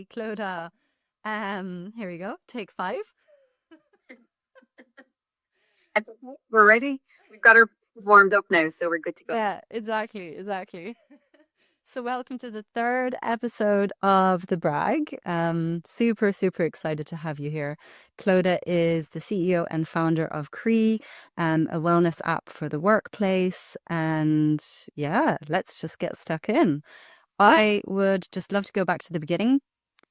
Hi, Clodagh. Here we go. Take five. We're ready. We've got our warmed up now, so we're good to go. Yeah, exactly. So welcome to the third episode of The Brag. Super excited to have you here. Clodagh is the CEO and founder of CRAOI, a wellness app for the workplace. And yeah, let's just get stuck in. I would just love to go back to the beginning.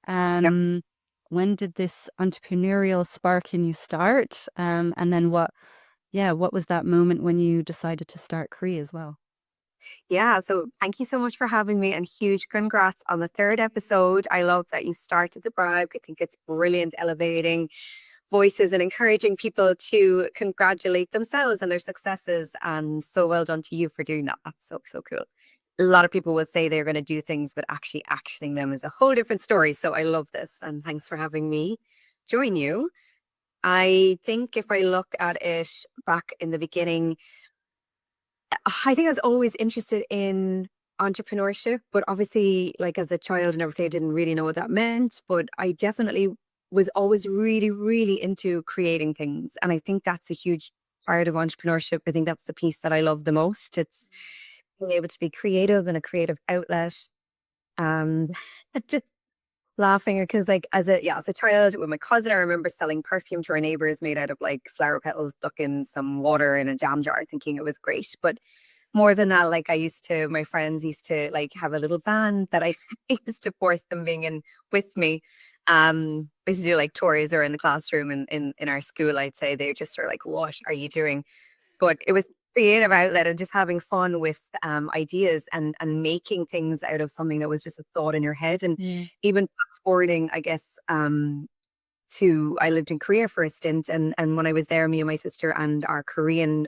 Yep. When did this entrepreneurial spark in you start? And then what was that moment when you decided to start CRAOI as well? Yeah. So thank you so much for having me and huge congrats on the third episode. I love that you started the brag. I think it's brilliant, elevating voices and encouraging people to congratulate themselves and their successes. And so well done to you for doing that. That's so cool. A lot of people will say they're going to do things, but actually actioning them is a whole different story. So I love this. And thanks for having me join you. I think if I look at it back in the beginning, I think I was always interested in entrepreneurship, but obviously, like as a child and everything, I didn't really know what that meant. But I definitely was always really into creating things. And I think that's a huge part of entrepreneurship. I think that's the piece that I love the most. It's being able to be creative and a creative outlet. And just laughing because like as a child with my cousin, I remember selling perfume to our neighbors made out of like flower petals stuck in some water in a jam jar, thinking it was great. But more than that, like my friends used to like have a little band that I used to force them being in with me. We used to do like tours or in the classroom in our school, I'd say they just were like, what are you doing? But it was creative outlet and just having fun with ideas and making things out of something that was just a thought in your head. And Yeah. even fast forwarding, I guess, to I lived in Korea for a stint, and when I was there, me and my sister and our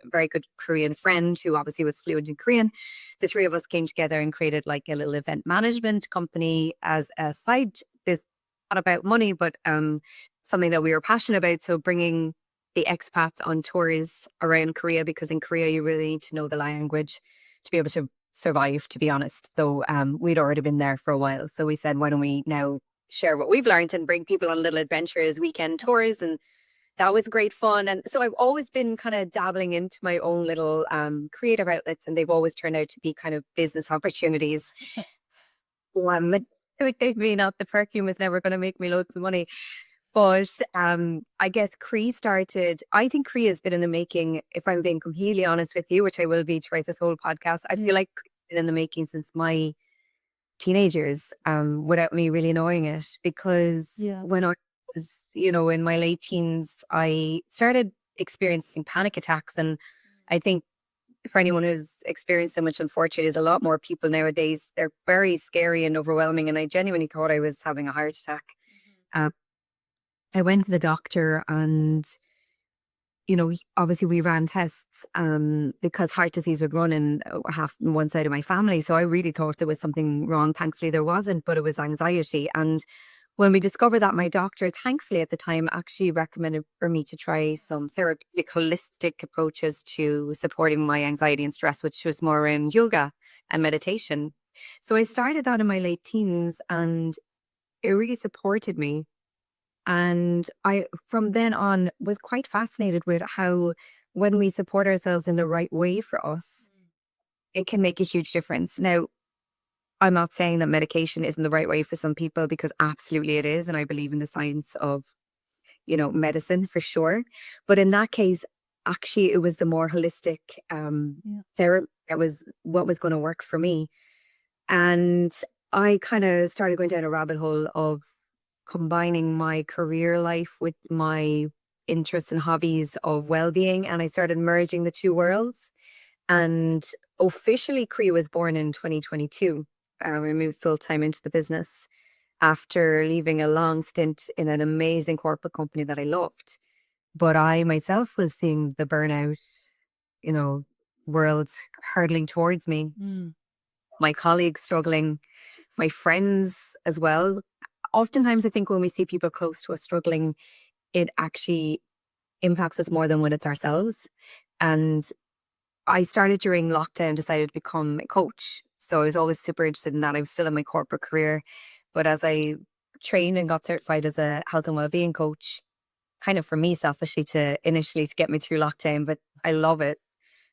very good Korean friend, who obviously was fluent in Korean, the three of us came together and created like a little event management company as a side business, not about money, but something that we were passionate about. So bringing the expats on tours around Korea, because in Korea you really need to know the language to be able to survive, to be honest. So we'd already been there for a while, so we said, why don't we now share what we've learned and bring people on little adventures, weekend tours. And that was great fun. And so I've always been kind of dabbling into my own little creative outlets, and they've always turned out to be kind of business opportunities. Maybe not, the perfume is never going to make me loads of money. But I guess I think CRAOI has been in the making, if I'm being completely honest with you, which I will be throughout this whole podcast. I feel like it's been in the making since my teenagers, without me really knowing it. Because Yeah. when I was, in my late teens, I started experiencing panic attacks. And I think for anyone who's experienced so much, unfortunately, there's a lot more people nowadays. They're very scary and overwhelming. And I genuinely thought I was having a heart attack. Um, I went to the doctor and, obviously we ran tests because heart disease would run in half one side of my family. So I really thought there was something wrong. Thankfully, there wasn't, but it was anxiety. And when we discovered that, my doctor, thankfully at the time, actually recommended for me to try some therapeutic, holistic approaches to supporting my anxiety and stress, which was more in yoga and meditation. So I started that in my late teens, and it really supported me. And I, from then on, was quite fascinated with how when we support ourselves in the right way for us, it can make a huge difference. Now, I'm not saying that medication isn't the right way for some people, because absolutely it is. And I believe in the science of, medicine for sure. But in that case, actually, it was the more holistic Yeah. therapy that was what was going to work for me. And I kind of started going down a rabbit hole of combining my career life with my interests and hobbies of well-being, and I started merging the two worlds. And officially CRAOI was born in 2022. I moved full-time into the business after leaving a long stint in an amazing corporate company that I loved. But I myself was seeing the burnout, you know world hurtling towards me, Mm. my colleagues struggling, my friends as well. Oftentimes, I think when we see people close to us struggling, it actually impacts us more than when it's ourselves. And I started during lockdown, decided to become a coach. So I was always super interested in that. I was still in my corporate career. But as I trained and got certified as a health and wellbeing coach, kind of for me selfishly to initially to get me through lockdown, but I love it.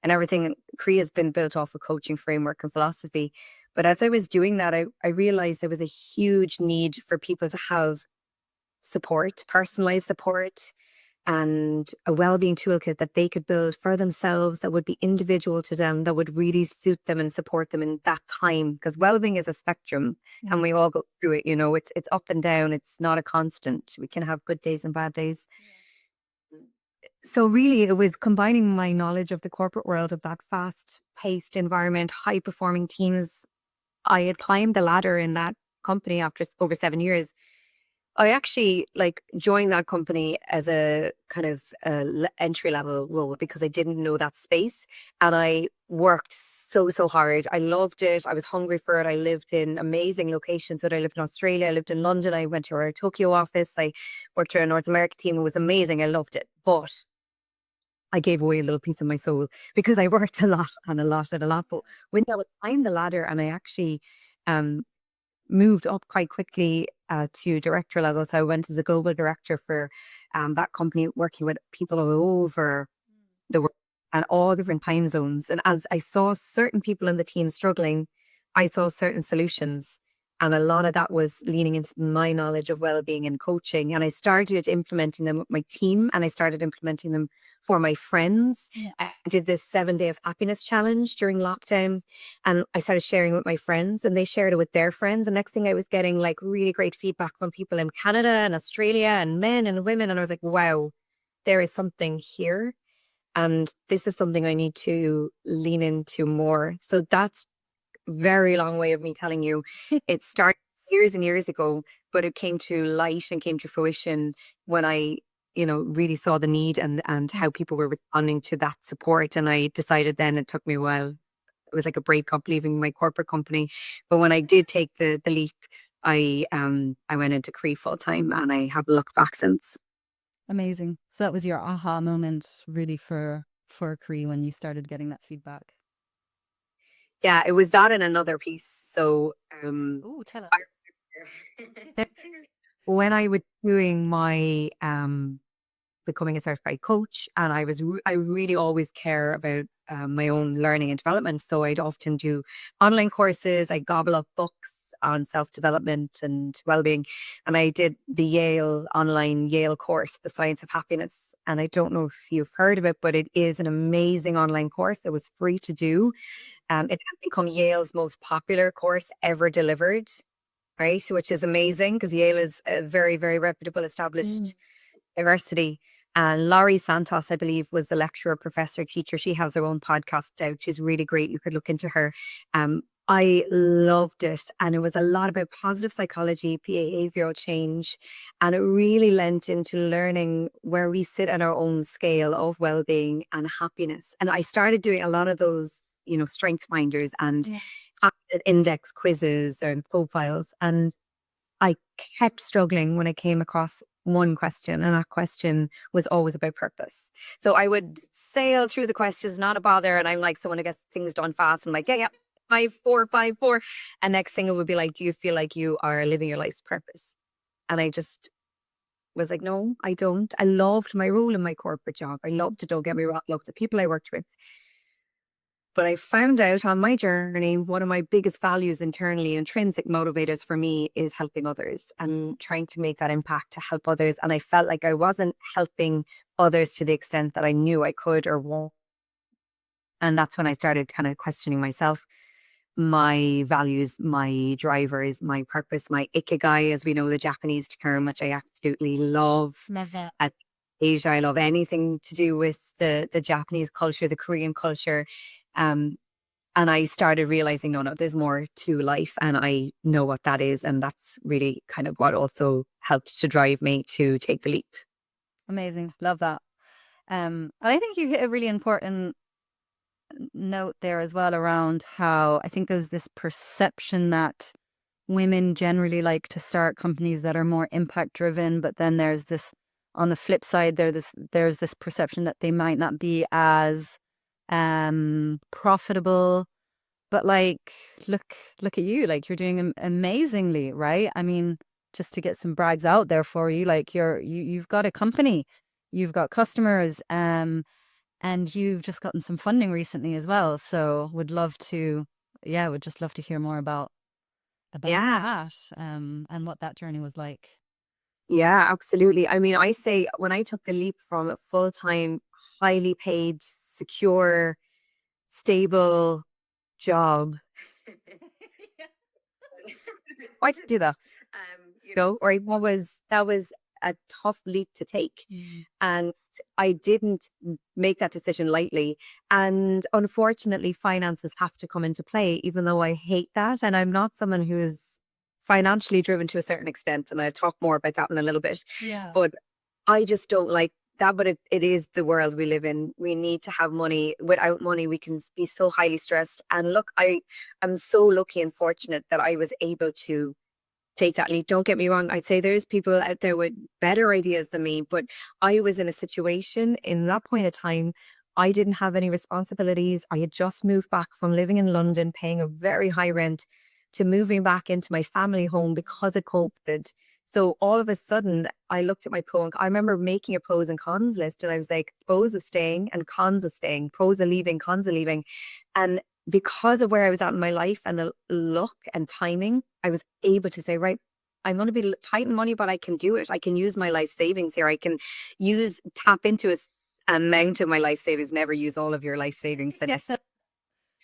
And everything CREA has been built off a coaching framework and philosophy. But as I was doing that, I realized there was a huge need for people to have support, personalized support, and a well-being toolkit that they could build for themselves that would be individual to them, that would really suit them and support them in that time. Because well-being is a spectrum and we all go through it, it's up and down. It's not a constant. We can have good days and bad days. So really it was combining my knowledge of the corporate world, of that fast-paced environment, high-performing teams. I had climbed the ladder in that company after over 7 years. I actually joined that company as a kind of entry level role because I didn't know that space, and I worked so hard. I loved it. I was hungry for it. I lived in amazing locations. So I lived in Australia, I lived in London, I went to our Tokyo office, I worked for a North American team. It was amazing. I loved it, but I gave away a little piece of my soul because I worked a lot and a lot and a lot. But when I climbed the ladder and I actually moved up quite quickly to director level. So I went as a global director for that company, working with people all over the world and all different time zones. And as I saw certain people in the team struggling, I saw certain solutions. And a lot of that was leaning into my knowledge of well-being and coaching. And I started implementing them with my team, and I started implementing them for my friends. Yeah. I did this 7 day of happiness challenge during lockdown, and I started sharing with my friends, and they shared it with their friends. And next thing, I was getting really great feedback from people in Canada and Australia and men and women. And I was like, wow, there is something here. And this is something I need to lean into more. So that's very long way of me telling you it started years and years ago, but it came to light and came to fruition when I really saw the need and how people were responding to that support. And I decided then, it took me a while, it was like a breakup leaving my corporate company, but when I did take the leap, I went into CREA full time, and I haven't looked back since. Amazing. So that was your aha moment really for CREA when you started getting that feedback. Yeah, it was that and another piece. So Oh, tell us. when I was doing my becoming a certified coach, and I really always care about my own learning and development. So I'd often do online courses. I gobble up books on self-development and well-being, and I did the Yale course, The Science of Happiness. And I don't know if you've heard of it, but it is an amazing online course. It was free to do. It has become Yale's most popular course ever delivered, right? Which is amazing because Yale is a very, very reputable, established university. And Laurie Santos, I believe, was the lecturer, professor, teacher. She has her own podcast out. She's really great. You could look into her. I loved it. And it was a lot about positive psychology, behavioral change. And it really lent into learning where we sit on our own scale of well-being and happiness. And I started doing a lot of those, strength finders and index quizzes and profiles. And I kept struggling when I came across one question, and that question was always about purpose. So I would sail through the questions, not a bother, and I'm like someone who gets things done fast. I'm like, yeah, 5, 4, 5, 4. And next thing it would be like, do you feel like you are living your life's purpose? And I just was like, no, I don't. I loved my role in my corporate job. I loved it, don't get me wrong, loved the people I worked with. But I found out on my journey, one of my biggest values internally, intrinsic motivators for me, is helping others and trying to make that impact to help others. And I felt like I wasn't helping others to the extent that I knew I could or won't. And that's when I started kind of questioning myself, my values, my drivers, my purpose, my ikigai, as we know, the Japanese term, which I absolutely love. Love that. At Asia, I love anything to do with the Japanese culture, the Korean culture. And I started realizing, no, there's more to life, and I know what that is. And that's really kind of what also helped to drive me to take the leap. Amazing. Love that. And I think you hit a really important note there as well around how I think there's this perception that women generally like to start companies that are more impact driven, but then there's this, on the flip side, there's this perception that they might not be as profitable. But look at you, you're doing amazingly, right? I mean, just to get some brags out there for you, like you've got a company, you've got customers, and you've just gotten some funding recently as well. So would just love to hear more about Yeah. that, and what that journey was like. Yeah, absolutely. I mean, I say when I took the leap from a full-time, highly paid, secure, stable job, why did I do that? Or what was that was a tough leap to take. Mm. And I didn't make that decision lightly. And unfortunately, finances have to come into play, even though I hate that. And I'm not someone who is financially driven to a certain extent. And I'll talk more about that in a little bit. Yeah. But I just don't like that. But it is the world we live in. We need to have money. Without money, we can be so highly stressed. And look, I am so lucky and fortunate that I was able to take that leap. Don't get me wrong. I'd say there's people out there with better ideas than me, but I was in a situation in that point of time. I didn't have any responsibilities. I had just moved back from living in London, paying a very high rent, to moving back into my family home because of COVID. So all of a sudden, I looked at my I remember making a pros and cons list, and I was like, pros of staying and cons of staying, pros of leaving, cons of leaving. And because of where I was at in my life and the luck and timing, I was able to say, right, I'm going to be tight in money, but I can do it. I can use my life savings here. I can tap into a amount of my life savings, never use all of your life savings, Vanessa,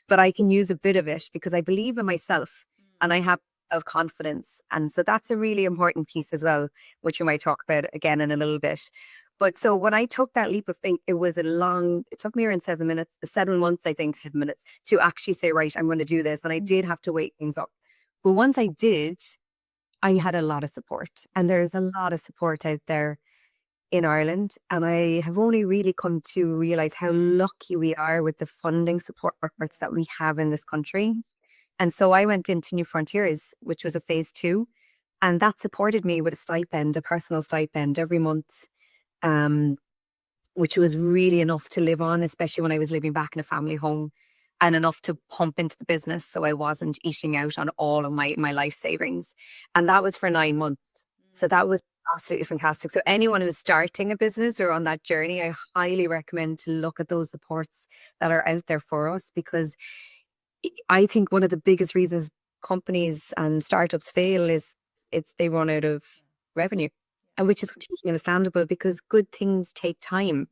but I can use a bit of it because I believe in myself and I have self-confidence. And so that's a really important piece as well, which we might talk about again in a little bit. But so when I took that leap of faith, it took me around 7 months, I think, 7 minutes to actually say, right, I'm going to do this. And I did have to wait things up. But once I did, I had a lot of support. And there's a lot of support out there in Ireland. And I have only really come to realize how lucky we are with the funding supports that we have in this country. And so I went into New Frontiers, which was a phase 2, and that supported me with a stipend, a personal stipend every month, um, which was really enough to live on, especially when I was living back in a family home, and enough to pump into the business so I wasn't eating out on all of my life savings. And that was for 9 months. So that was absolutely fantastic. So anyone who's starting a business or on that journey, I highly recommend to look at those supports that are out there for us, because I think one of the biggest reasons companies and startups fail is they run out of revenue, and which is completely understandable because good things take time.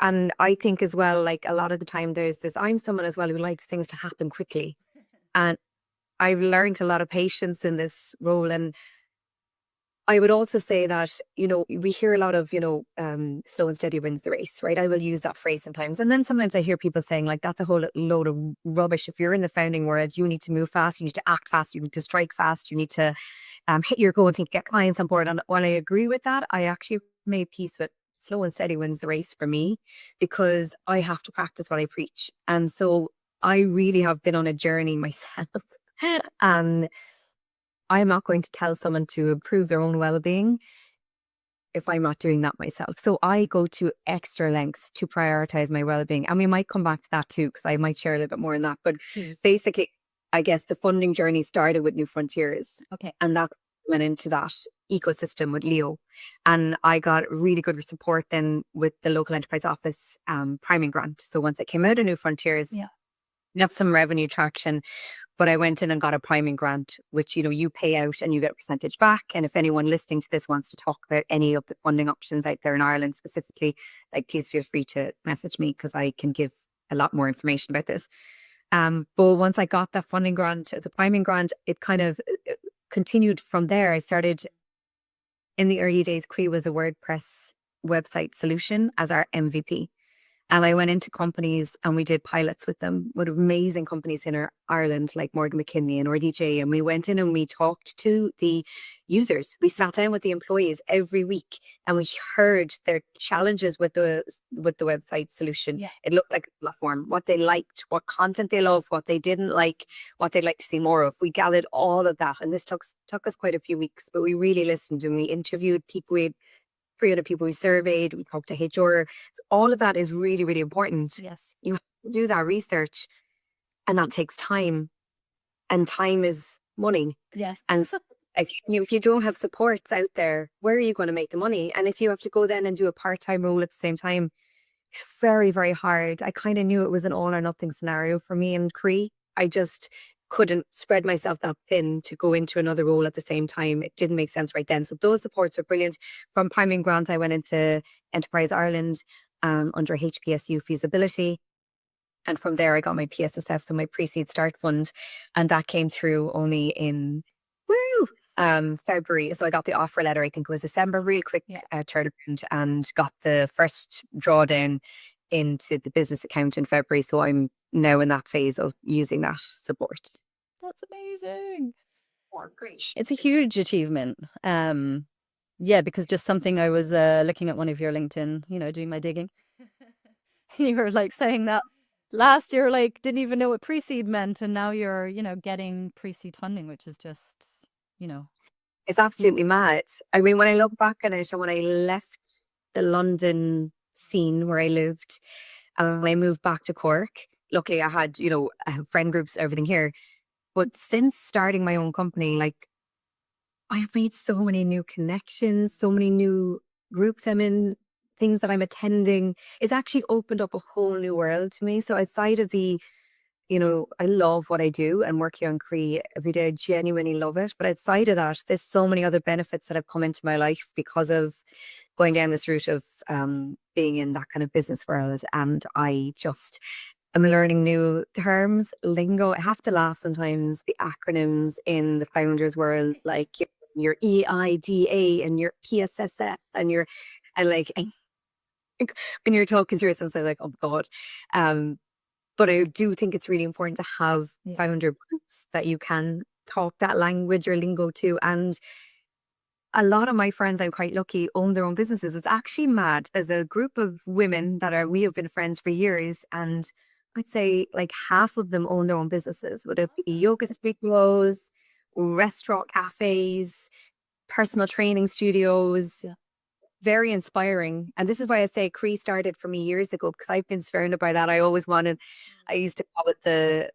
And I think as well, like a lot of the time there's this, I'm someone as well who likes things to happen quickly. And I've learned a lot of patience in this role. And I would also say that, we hear a lot of, slow and steady wins the race, right? I will use that phrase sometimes. And then sometimes I hear people saying, like, that's a whole load of rubbish. If you're in the founding world, you need to move fast, you need to act fast, you need to strike fast, you need to hit your goals, you need to get clients on board. And while I agree with that, I actually made peace with slow and steady wins the race for me, because I have to practice what I preach. And so I really have been on a journey myself. And I'm not going to tell someone to improve their own well-being if I'm not doing that myself. So I go to extra lengths to prioritize my well-being. And we might come back to that too, because I might share a little bit more on that. But basically, I guess the funding journey started with New Frontiers. Okay. And that went into that ecosystem with Leo. And I got really good support then with the local enterprise office priming grant. So once I came out of New Frontiers, got some revenue traction. But I went in and got a priming grant, which, you pay out and you get a percentage back. And if anyone listening to this wants to talk about any of the funding options out there in Ireland specifically, like, please feel free to message me, because I can give a lot more information about this. But once I got that funding grant, the priming grant, it kind of continued from there. I started in the early days, CRAOI was a WordPress website solution as our MVP. And I went into companies and we did pilots with them, with amazing companies in Ireland, like Morgan McKinley and RDJ. And we went in and we talked to the users. We sat down with the employees every week and we heard their challenges with the website solution. Yeah. It looked like a platform, what they liked, what content they loved, what they didn't like, what they'd like to see more of. We gathered all of that. And this took us quite a few weeks, but we really listened and we interviewed people. We 3 other people we surveyed, we talked to HR. So all of that is really, really important. Yes. You have to do that research, and that takes time. And time is money. Yes. And like, if you don't have supports out there, where are you going to make the money? And if you have to go then and do a part-time role at the same time, it's very, very hard. I kind of knew it was an all or nothing scenario for me in CRAOI. I just couldn't spread myself that thin to go into another role at the same time. It didn't make sense right then. So those supports are brilliant. From Priming Grant, I went into Enterprise Ireland under HPSU feasibility. And from there, I got my PSSF, so my pre-seed start fund. And that came through only in February. So I got the offer letter, I think it was December, really quick turnaround, and got the first drawdown into the business account in February. So I'm now in that phase of using that support. That's amazing. Oh, great. It's a huge achievement. Yeah, because just something I was looking at one of your LinkedIn, doing my digging. You were like saying that last year, like, didn't even know what pre-seed meant, and now you're, getting pre-seed funding, which is just, It's absolutely mad. I mean, when I look back on it, and when I left the London scene where I lived, and when I moved back to Cork, luckily I had, I have friend groups, everything here. But since starting my own company, like, I've made so many new connections, so many new groups I'm in, things that I'm attending. It's actually opened up a whole new world to me. So outside of I love what I do and working on CRAOI every day. I genuinely love it. But outside of that, there's so many other benefits that have come into my life because of going down this route of being in that kind of business world. And I'm learning new terms, lingo. I have to laugh sometimes, the acronyms in the founders world, like your EIDA and your PSSF and like, when you're talking through it, sometimes I'm like, oh God. But I do think it's really important to have founder groups that you can talk that language or lingo to. And a lot of my friends, I'm quite lucky, own their own businesses. It's actually mad. There's a group of women we have been friends for years, and I'd say like half of them own their own businesses, whether it be yoga studios, restaurant cafes, personal training studios. Very inspiring. And this is why I say CRAOI started for me years ago, because I've been surrounded by that. I used to call it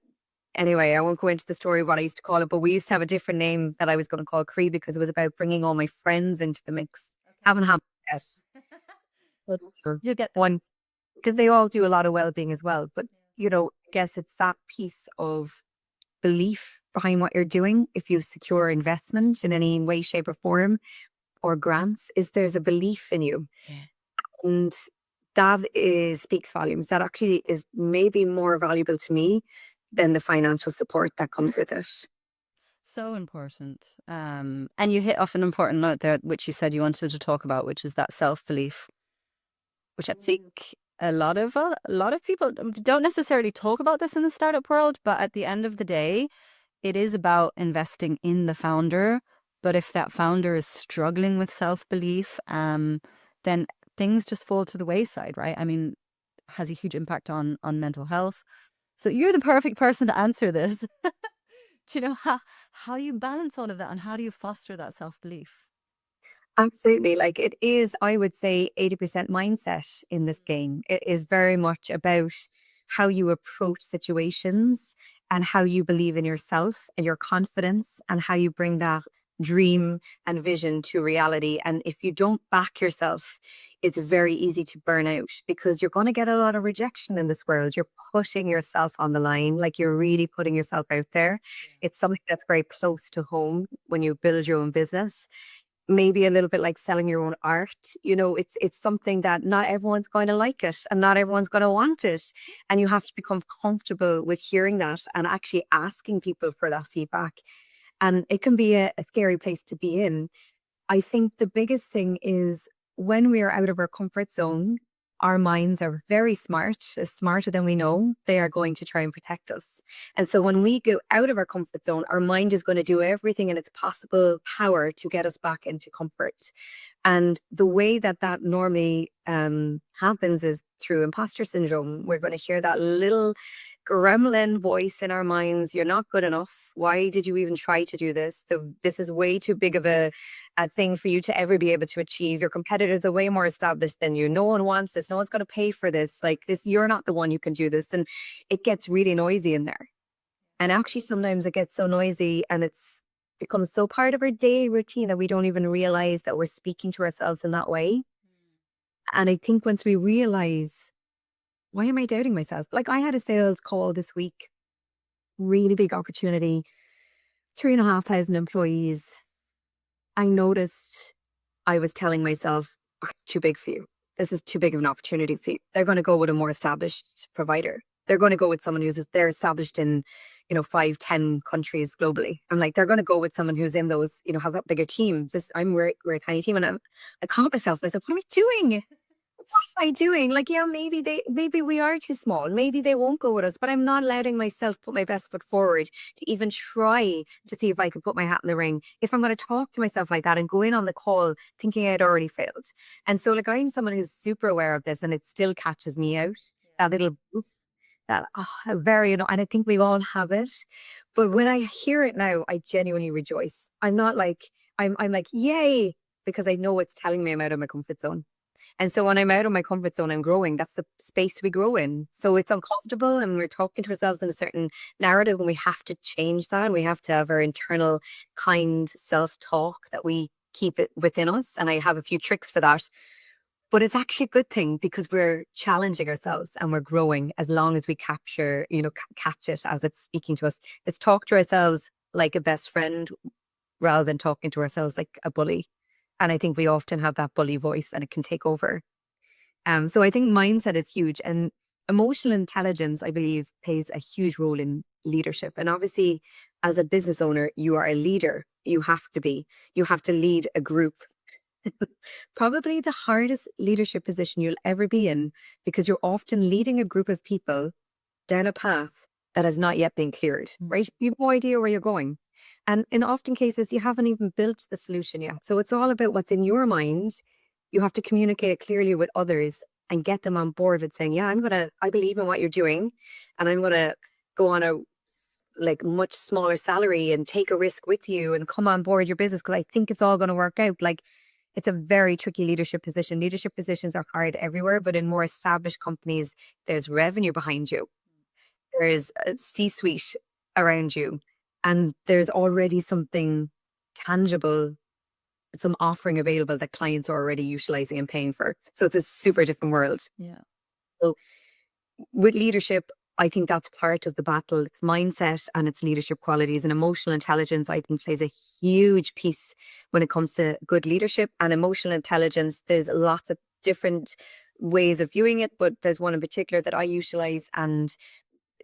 anyway, I won't go into the story of what I used to call it, but we used to have a different name that I was going to call CRAOI because it was about bringing all my friends into the mix. Haven't happened yet. But you'll get one, because they all do a lot of well-being as well. But, I guess it's that piece of belief behind what you're doing. If you secure investment in any way, shape, or form, or grants, there's a belief in you. And that speaks volumes. That actually is maybe more valuable to me than the financial support that comes with it. So important. And you hit off an important note there, which you said you wanted to talk about, which is that self-belief, which I think a lot of people don't necessarily talk about this in the startup world, but at the end of the day, it is about investing in the founder. But if that founder is struggling with self-belief, then things just fall to the wayside, right? I mean, has a huge impact on mental health. So you're the perfect person to answer this. Do you know how you balance all of that, and how do you foster that self-belief? Absolutely. Like, it is, I would say, 80% mindset in this game. It is very much about how you approach situations and how you believe in yourself and your confidence and how you bring that dream and vision to reality. And if you don't back yourself, it's very easy to burn out because you're going to get a lot of rejection in this world. You're putting yourself on the line, like you're really putting yourself out there. It's something that's very close to home when you build your own business. Maybe a little bit like selling your own art. It's something that not everyone's going to like it and not everyone's going to want it. And you have to become comfortable with hearing that and actually asking people for that feedback. And it can be a scary place to be in. I think the biggest thing is when we are out of our comfort zone, our minds are very smart, smarter than we know. They are going to try and protect us. And so when we go out of our comfort zone, our mind is going to do everything in its possible power to get us back into comfort. And the way that normally happens is through imposter syndrome. We're going to hear that little gremlin voice in our minds. You're not good enough. Why did you even try to do this? So this is way too big of a thing for you to ever be able to achieve. Your competitors are way more established than you. No one wants this. No one's going to pay for this. Like this, you're not the one who can do this. And it gets really noisy in there. And actually, sometimes it gets so noisy and it's becomes so part of our day routine that we don't even realize that we're speaking to ourselves in that way. And I think once we realize, why am I doubting myself? Like I had a sales call this week, really big opportunity, 3,500 employees. I noticed I was telling myself, "Oh, it's too big for you. This is too big of an opportunity for you. They're going to go with a more established provider. They're going to go with someone they're established in, 5, 10 countries globally. I'm like, they're going to go with someone who's in those, have that bigger teams. We're a tiny team. And I caught myself and I said, what am I doing? What am I doing? Like, yeah, maybe we are too small. Maybe they won't go with us, but I'm not letting myself put my best foot forward to even try to see if I can put my hat in the ring. If I'm going to talk to myself like that and go in on the call thinking I'd already failed. And so like I'm someone who's super aware of this and it still catches me out. That little boof, that very, and I think we all have it. But when I hear it now, I genuinely rejoice. I'm not like, I'm like, yay, because I know it's telling me I'm out of my comfort zone. And so when I'm out of my comfort zone, I'm growing. That's the space we grow in. So it's uncomfortable and we're talking to ourselves in a certain narrative and we have to change that. We have to have our internal kind self-talk that we keep it within us. And I have a few tricks for that. But it's actually a good thing because we're challenging ourselves and we're growing as long as we capture, catch it as it's speaking to us. Let's talk to ourselves like a best friend rather than talking to ourselves like a bully. And I think we often have that bully voice and it can take over. So I think mindset is huge. And emotional intelligence, I believe, plays a huge role in leadership. And obviously, as a business owner, you are a leader. You have to be. You have to lead a group. Probably the hardest leadership position you'll ever be in because you're often leading a group of people down a path that has not yet been cleared, right? You have no idea where you're going. And in often cases, you haven't even built the solution yet. So it's all about what's in your mind. You have to communicate it clearly with others and get them on board with saying, yeah, I believe in what you're doing. And I'm going to go on a much smaller salary and take a risk with you and come on board your business because I think it's all going to work out. Like it's a very tricky leadership position. Leadership positions are hard everywhere, but in more established companies, there's revenue behind you. There's a C-suite around you and there's already something tangible, some offering available that clients are already utilizing and paying for. So it's a super different world. Yeah. So with leadership, I think that's part of the battle. It's mindset and it's leadership qualities and emotional intelligence, I think plays a huge piece when it comes to good leadership and emotional intelligence. There's lots of different ways of viewing it, but there's one in particular that I utilize and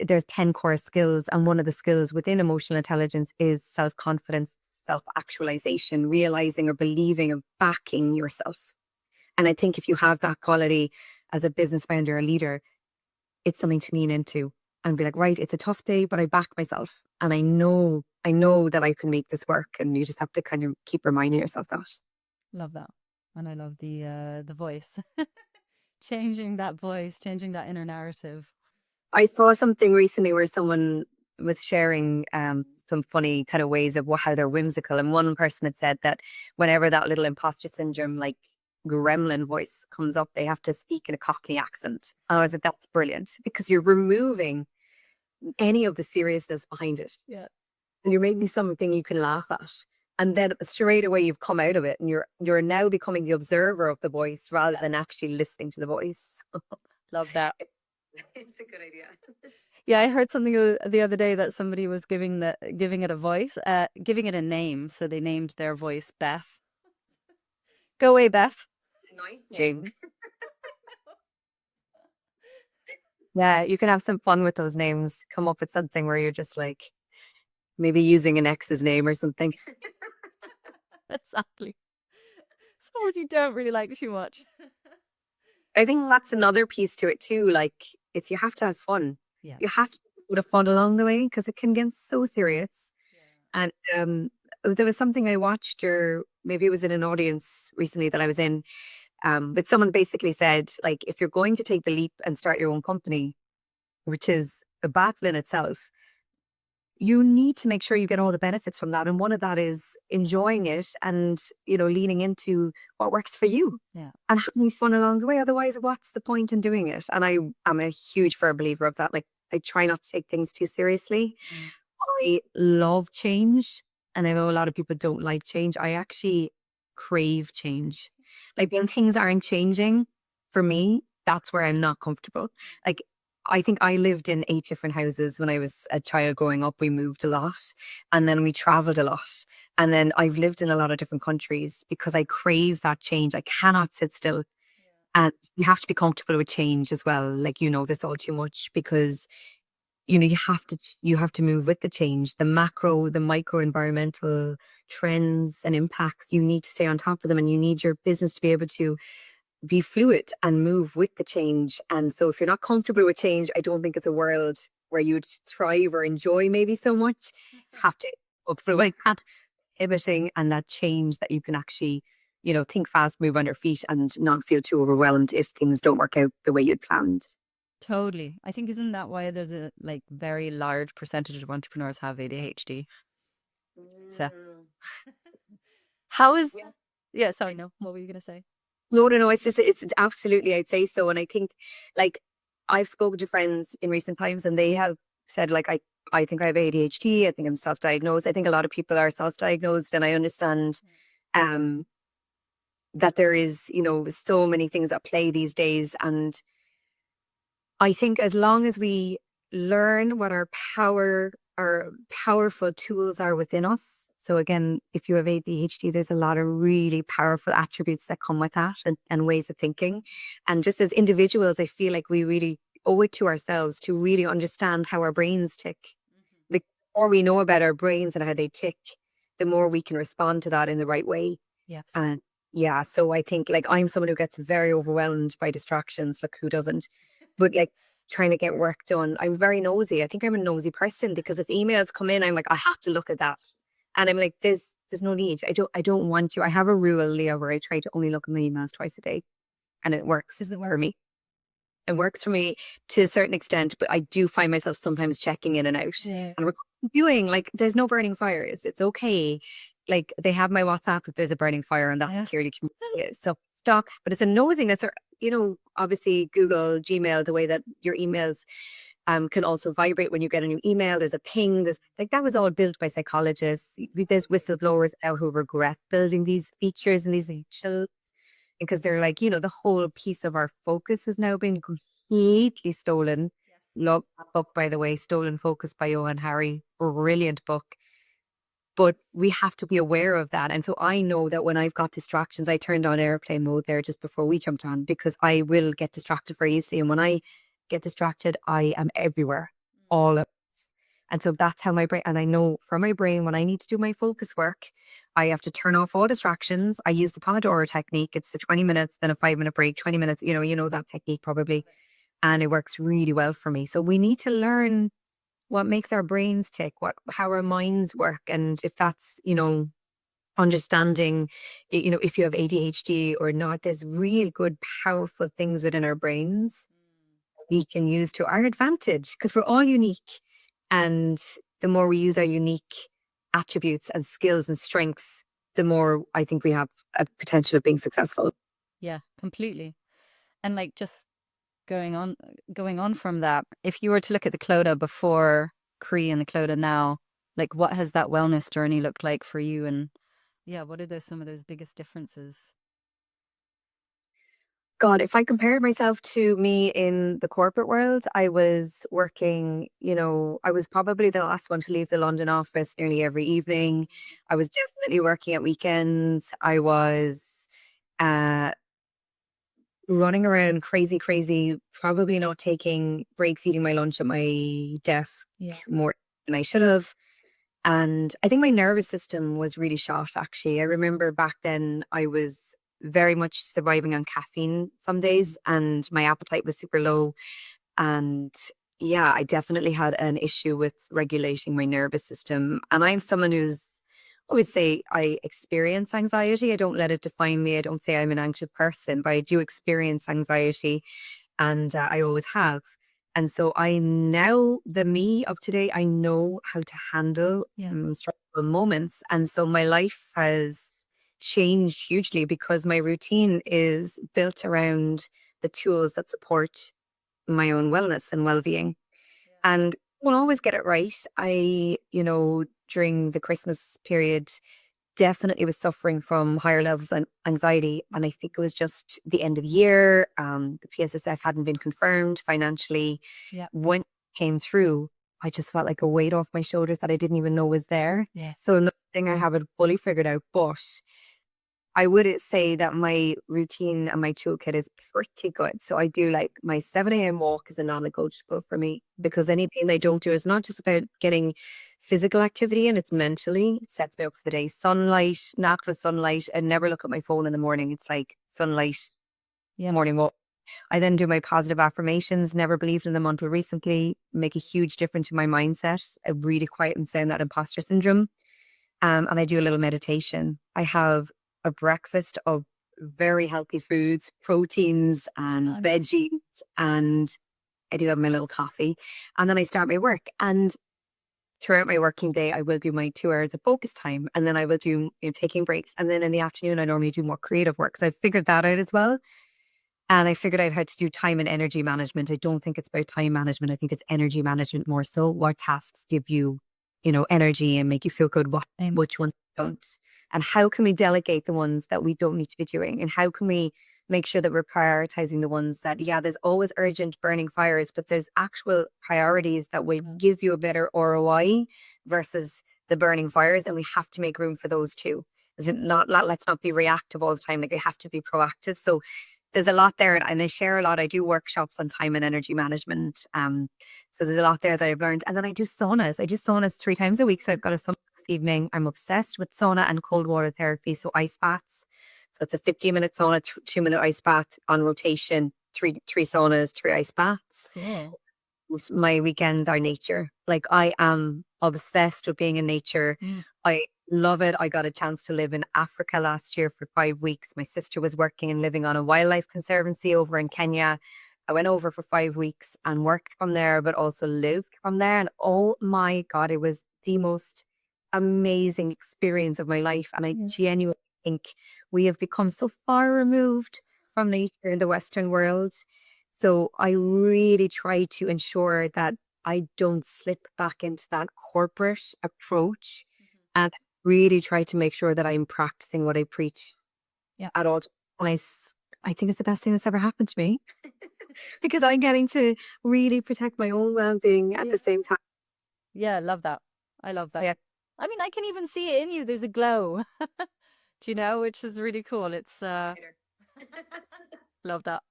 there's 10 core skills. And one of the skills within emotional intelligence is self-confidence, self-actualization, realizing or believing or backing yourself. And I think if you have that quality as a business founder or leader, it's something to lean into and be like, right, it's a tough day, but I back myself. And I know that I can make this work. And you just have to kind of keep reminding yourself that. Love that. And I love the voice. Changing that voice, changing that inner narrative. I saw something recently where someone was sharing some funny kind of ways of how they're whimsical. And one person had said that whenever that little imposter syndrome, like gremlin voice comes up, they have to speak in a Cockney accent. And I was like, that's brilliant because you're removing any of the seriousness behind it. Yeah. And you're making something you can laugh at. And then straight away you've come out of it and you're now becoming the observer of the voice rather than actually listening to the voice. Love that. It's a good idea. Yeah, I heard something the other day that somebody was giving it a voice, giving it a name. So they named their voice Beth. Go away, Beth. Nice name. Yeah, you can have some fun with those names. Come up with something where you're just like maybe using an ex's name or something. Exactly. Someone you don't really like too much. I think that's another piece to it too. Like you have to have fun. Yeah. You have to put a fun along the way because it can get so serious. Yeah. And there was something I watched, or maybe it was in an audience recently that I was in. But someone basically said, like, if you're going to take the leap and start your own company, which is a battle in itself, you need to make sure you get all the benefits from that. And one of that is enjoying it and, leaning into what works for you. Yeah. And having fun along the way. Otherwise, what's the point in doing it? And I'm a huge firm believer of that. Like, I try not to take things too seriously. I love change. And I know a lot of people don't like change. I actually crave change. Like when things aren't changing for me, that's where I'm not comfortable. Like I think I lived in 8 different houses when I was a child growing up. We moved a lot and then we traveled a lot. And then I've lived in a lot of different countries because I crave that change. I cannot sit still. And you have to be comfortable with change as well. Like, you know this all too much because you have to move with the change, the macro, the micro environmental trends and impacts. You need to stay on top of them and you need your business to be able to be fluid and move with the change. And so if you're not comfortable with change, I don't think it's a world where you'd thrive or enjoy maybe so much. Have to up for like that pivoting and that change that you can actually, think fast, move on your feet and not feel too overwhelmed if things don't work out the way you'd planned. Totally. I think isn't that why there's a like very large percentage of entrepreneurs have ADHD? So how is yeah, sorry, no. What were you gonna say? No, no, no. It's absolutely, I'd say so. And I think, like, I've spoken to friends in recent times and they have said, like, I think I have ADHD. I think I'm self diagnosed. I think a lot of people are self diagnosed. And I understand um, that there is, so many things at play these days. And I think as long as we learn what our powerful tools are within us. So again, if you have ADHD, there's a lot of really powerful attributes that come with that and ways of thinking. And just as individuals, I feel like we really owe it to ourselves to really understand how our brains tick. The more we know about our brains and how they tick, the more we can respond to that in the right way. Yes. And yeah, so I think like I'm someone who gets very overwhelmed by distractions. Like who doesn't? But like trying to get work done, I'm very nosy. I think I'm a nosy person because if emails come in, I'm like, I have to look at that. And I'm like, there's no need. I don't want to. I have a rule, Leah, where I try to only look at my emails twice a day. And it works Does it for work? me. It works for me to a certain extent, but I do find myself sometimes checking in and out. Yeah. And we're doing like there's no burning fires. It's okay. Like they have my WhatsApp if there's a burning fire and that Yeah. clearly communicates. So stock, but it's a nosiness or obviously Google, Gmail, the way that your emails can also vibrate when you get a new email. There's a ping. There's like that was all built by psychologists. There's whistleblowers now who regret building these features and these because they're like, the whole piece of our focus is now being completely stolen. Love that book, by the way, Stolen Focus by Johan Hari. Brilliant book. But we have to be aware of that. And so I know that when I've got distractions, I turned on airplane mode there just before we jumped on because I will get distracted very easily. And when I get distracted, I am everywhere, all at once. And so that's how my brain, and I know for my brain, when I need to do my focus work, I have to turn off all distractions. I use the Pomodoro technique. It's the 20 minutes, then a 5 minute break, 20 minutes, you know that technique probably. And it works really well for me. So we need to learn what makes our brains tick, how our minds work. And if that's, understanding, if you have ADHD or not, there's real good, powerful things within our brains we can use to our advantage because we're all unique. And the more we use our unique attributes and skills and strengths, the more I think we have a potential of being successful. Yeah, completely. And like just going on from that, if you were to look at the Clodagh before Cree and the Clodagh now, like what has that wellness journey looked like for you? And yeah, what are some of those biggest differences? God, if I compare myself to me in the corporate world, I was working, I was probably the last one to leave the London office nearly every evening. I was definitely working at weekends. I was uh, running around crazy, crazy, probably not taking breaks, eating my lunch at my desk Yeah. more than I should have. And I think my nervous system was really shot, actually. I remember back then I was very much surviving on caffeine some days and my appetite was super low. And yeah, I definitely had an issue with regulating my nervous system. And I'm someone who's always say I experience anxiety. I don't let it define me. I don't say I'm an anxious person, but I do experience anxiety and I always have. And so I now, the me of today, I know how to handle Yeah. stressful moments. And so my life has changed hugely because my routine is built around the tools that support my own wellness and well-being. And won't always get it right. During the Christmas period, definitely was suffering from higher levels of anxiety. And I think it was just the end of the year. The PSSF hadn't been confirmed financially. Yeah. When it came through, I just felt like a weight off my shoulders that I didn't even know was there. Yes. So nothing I haven't fully figured out, but I would say that my routine and my toolkit is pretty good. So I do like my 7 a.m. walk is a non-negotiable for me because anything I don't do is not just about getting physical activity and it's mentally, it sets me up for the day. Sunlight, napped with sunlight, and never look at my phone in the morning. It's like sunlight, Yeah. morning walk. I then do my positive affirmations, never believed in them until recently, make a huge difference in my mindset. I really quieten down that imposter syndrome. And I do a little meditation. I have a breakfast of very healthy foods, proteins and veggies, and I do have my little coffee. And then I start my work. And throughout my working day, I will do my 2 hours of focus time. And then I will do taking breaks. And then in the afternoon, I normally do more creative work. So I figured that out as well. And I figured out how to do time and energy management. I don't think it's about time management. I think it's energy management more so. What tasks give you, energy and make you feel good, which ones don't. And how can we delegate the ones that we don't need to be doing? And how can we make sure that we're prioritizing the ones that, yeah, there's always urgent burning fires, but there's actual priorities that will give you a better ROI versus the burning fires. And we have to make room for those too. Let's not be reactive all the time. Like we have to be proactive. So there's a lot there, and I share a lot. I do workshops on time and energy management. So there's a lot there that I've learned. And then I do saunas. I do saunas 3 times a week. So I've got a sauna this evening. I'm obsessed with sauna and cold water therapy. So ice baths. So it's a 15-minute sauna, 2-minute ice bath on rotation, three saunas, 3 ice baths. Cool. My weekends are nature. Like I am obsessed with being in nature. I love it. I got a chance to live in Africa last year for 5 weeks. My sister was working and living on a wildlife conservancy over in Kenya. I went over for 5 weeks and worked from there, but also lived from there. And oh my God, it was the most amazing experience of my life. And I genuinely think we have become so far removed from nature in the Western world. So I really try to ensure that I don't slip back into that corporate approach and really try to make sure that I'm practicing what I preach at all times. And I think it's the best thing that's ever happened to me because I'm getting to really protect my own well-being at the same time. Yeah, I love that. I love that. Yeah. I mean, I can even see it in you. There's a glow, do you know, which is really cool. It's love that.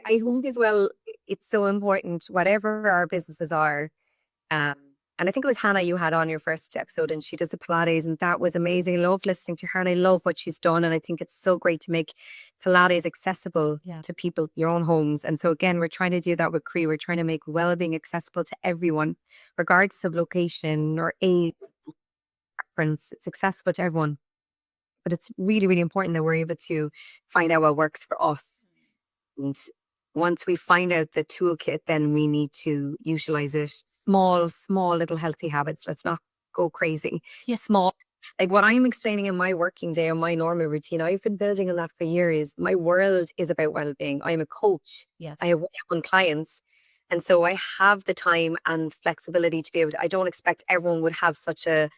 I think as well, it's so important, whatever our businesses are. And I think it was Hannah you had on your first episode, and she does the Pilates, and that was amazing. I love listening to her, and I love what she's done. And I think it's so great to make Pilates accessible to people, your own homes. And so again, we're trying to do that with CRAOI. We're trying to make well-being accessible to everyone, regardless of location or age, preference. It's accessible to everyone. But it's really, really important that we're able to find out what works for us. And once we find out the toolkit, then we need to utilize it. Small little healthy habits. Let's not go crazy. Yeah, small. Like what I'm explaining in my working day or my normal routine, I've been building on that for years. My world is about well-being. I'm a coach. Yes. I have one clients. And so I have the time and flexibility to be able to, I don't expect everyone would have such a,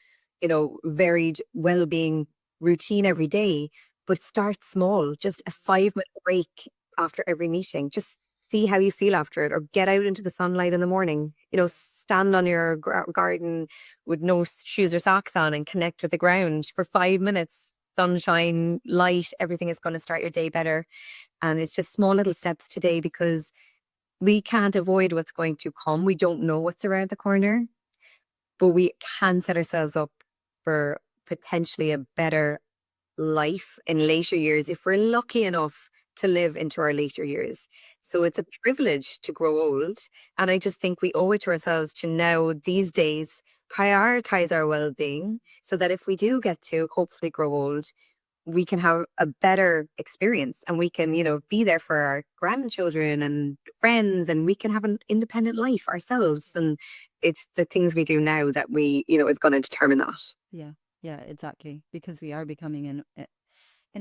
varied well-being routine every day, but start small, just a 5-minute break after every meeting. Just see how you feel after it, or get out into the sunlight in the morning. Stand on your garden with no shoes or socks on and connect with the ground for 5 minutes. Sunshine, light, everything is going to start your day better. And it's just small little steps today because we can't avoid what's going to come. We don't know what's around the corner, but we can set ourselves up for potentially a better life in later years if we're lucky enough to live into our later years. So it's a privilege to grow old. And I just think we owe it to ourselves to now, these days, prioritize our well-being so that if we do get to hopefully grow old, we can have a better experience and we can, be there for our grandchildren and friends, and we can have an independent life ourselves. And it's the things we do now that is going to determine that. Yeah, exactly. Because we are becoming in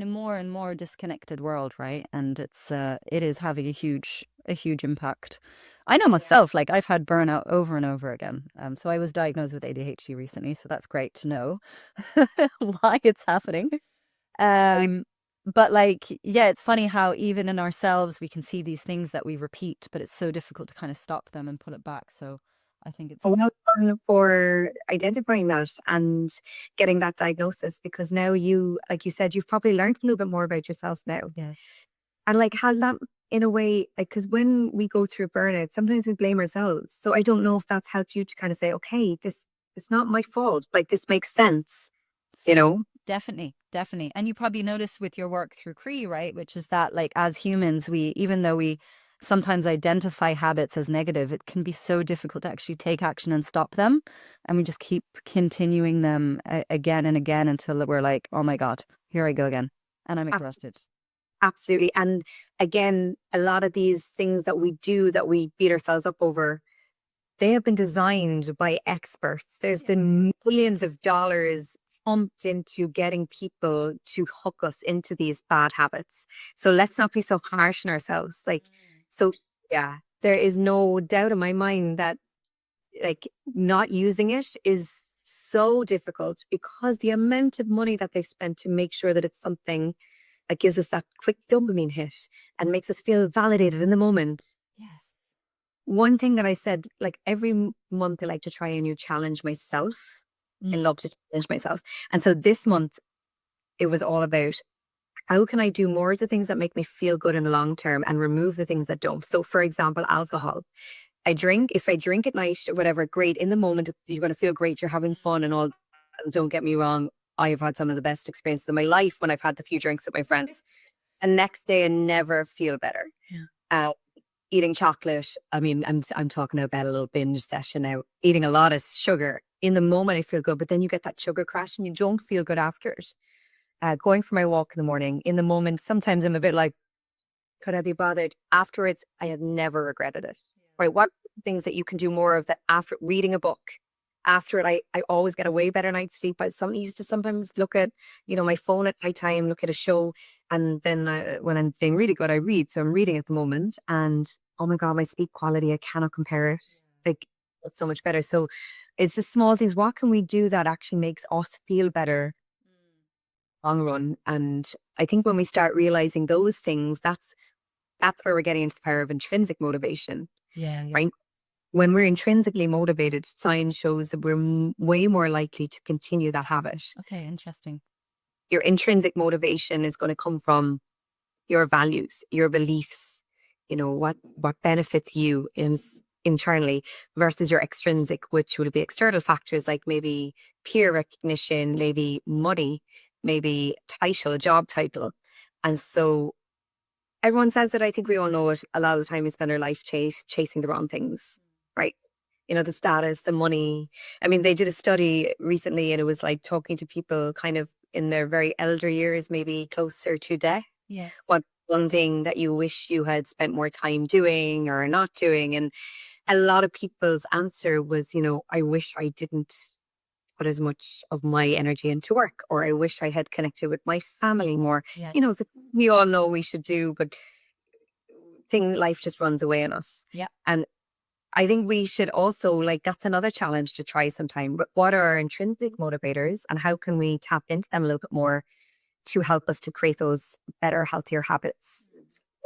a more and more disconnected world, right? And it is having a huge a huge impact. I know myself, like I've had burnout over and over again. So I was diagnosed with ADHD recently, so that's great to know why it's happening. Um, but like, yeah, it's funny how even in ourselves we can see these things that we repeat, but it's so difficult to kind of stop them and pull it back. So I think it's Well done for identifying that and getting that diagnosis, because now you, like you said, you've probably learned a little bit more about yourself now. yes, And like how that in a way, like, because when we go through burnout, sometimes we blame ourselves. So I don't know if that's helped you to kind of say, okay, this it's not my fault. Like this makes sense, you know? definitely, definitely. And you probably notice with your work through CRAOI, right? Which is that like as humans, we even though we sometimes identify habits as negative, it can be so difficult to actually take action and stop them. And we just keep continuing them again and again until we're like, oh my God, here I go again. And I'm Ab- exhausted. Absolutely. And again, a lot of these things that we do that we beat ourselves up over, they have been designed by experts. There's been millions of dollars pumped into getting people to hook us into these bad habits. So let's not be so harsh on ourselves. Like, so yeah, there is no doubt in my mind that like not using it is so difficult because the amount of money that they've spent to make sure that it's something that gives us that quick dopamine hit and makes us feel validated in the moment. Yes. One thing that I said, like every month, I like to try a new challenge myself. I Mm. love to challenge myself. And so this month, it was all about how can I do more of the things that make me feel good in the long term and remove the things that don't. So, for example, alcohol. I drink, if I drink at night or whatever, great. In the moment, you're going to feel great. You're having fun and all. And don't get me wrong. I've had some of the best experiences of my life when I've had the few drinks with my friends. And next day, I never feel better. Yeah. Uh, Eating chocolate. I mean, I'm talking about a little binge session now. Eating a lot of sugar. In the moment, I feel good, but then you get that sugar crash and you don't feel good after it. Going for my walk in the morning. In the moment, sometimes I'm a bit like, could I be bothered? Afterwards, I have never regretted it. Right? What things that you can do more of that after reading a book? After it, I always get a way better night's sleep. Used to sometimes look at, my phone at night time, look at a show, and then when I'm feeling really good, I read. So I'm reading at the moment, and oh my God, my sleep quality, I cannot compare it. Like it's so much better. So it's just small things. What can we do that actually makes us feel better long run? And I think when we start realizing those things, that's where we're getting into the power of intrinsic motivation, Yeah, yeah. right? When we're intrinsically motivated, science shows that we're way more likely to continue that habit. Okay, interesting. Your intrinsic motivation is going to come from your values, your beliefs, what benefits you internally versus your extrinsic, which would be external factors like maybe peer recognition, maybe money, maybe title, job title. And so everyone says that. I think we all know it. A lot of the time we spend our life chasing the wrong things, right? The status, the money. I mean, they did a study recently and it was like talking to people kind of in their very elder years, maybe closer to death. Yeah. What one thing that you wish you had spent more time doing or not doing? And a lot of people's answer was, I wish I didn't put as much of my energy into work, or I wish I had connected with my family more. Yeah. We all know we should do, but life just runs away on us. Yeah. And I think we should also, like, that's another challenge to try sometime. But what are our intrinsic motivators and how can we tap into them a little bit more to help us to create those better, healthier habits?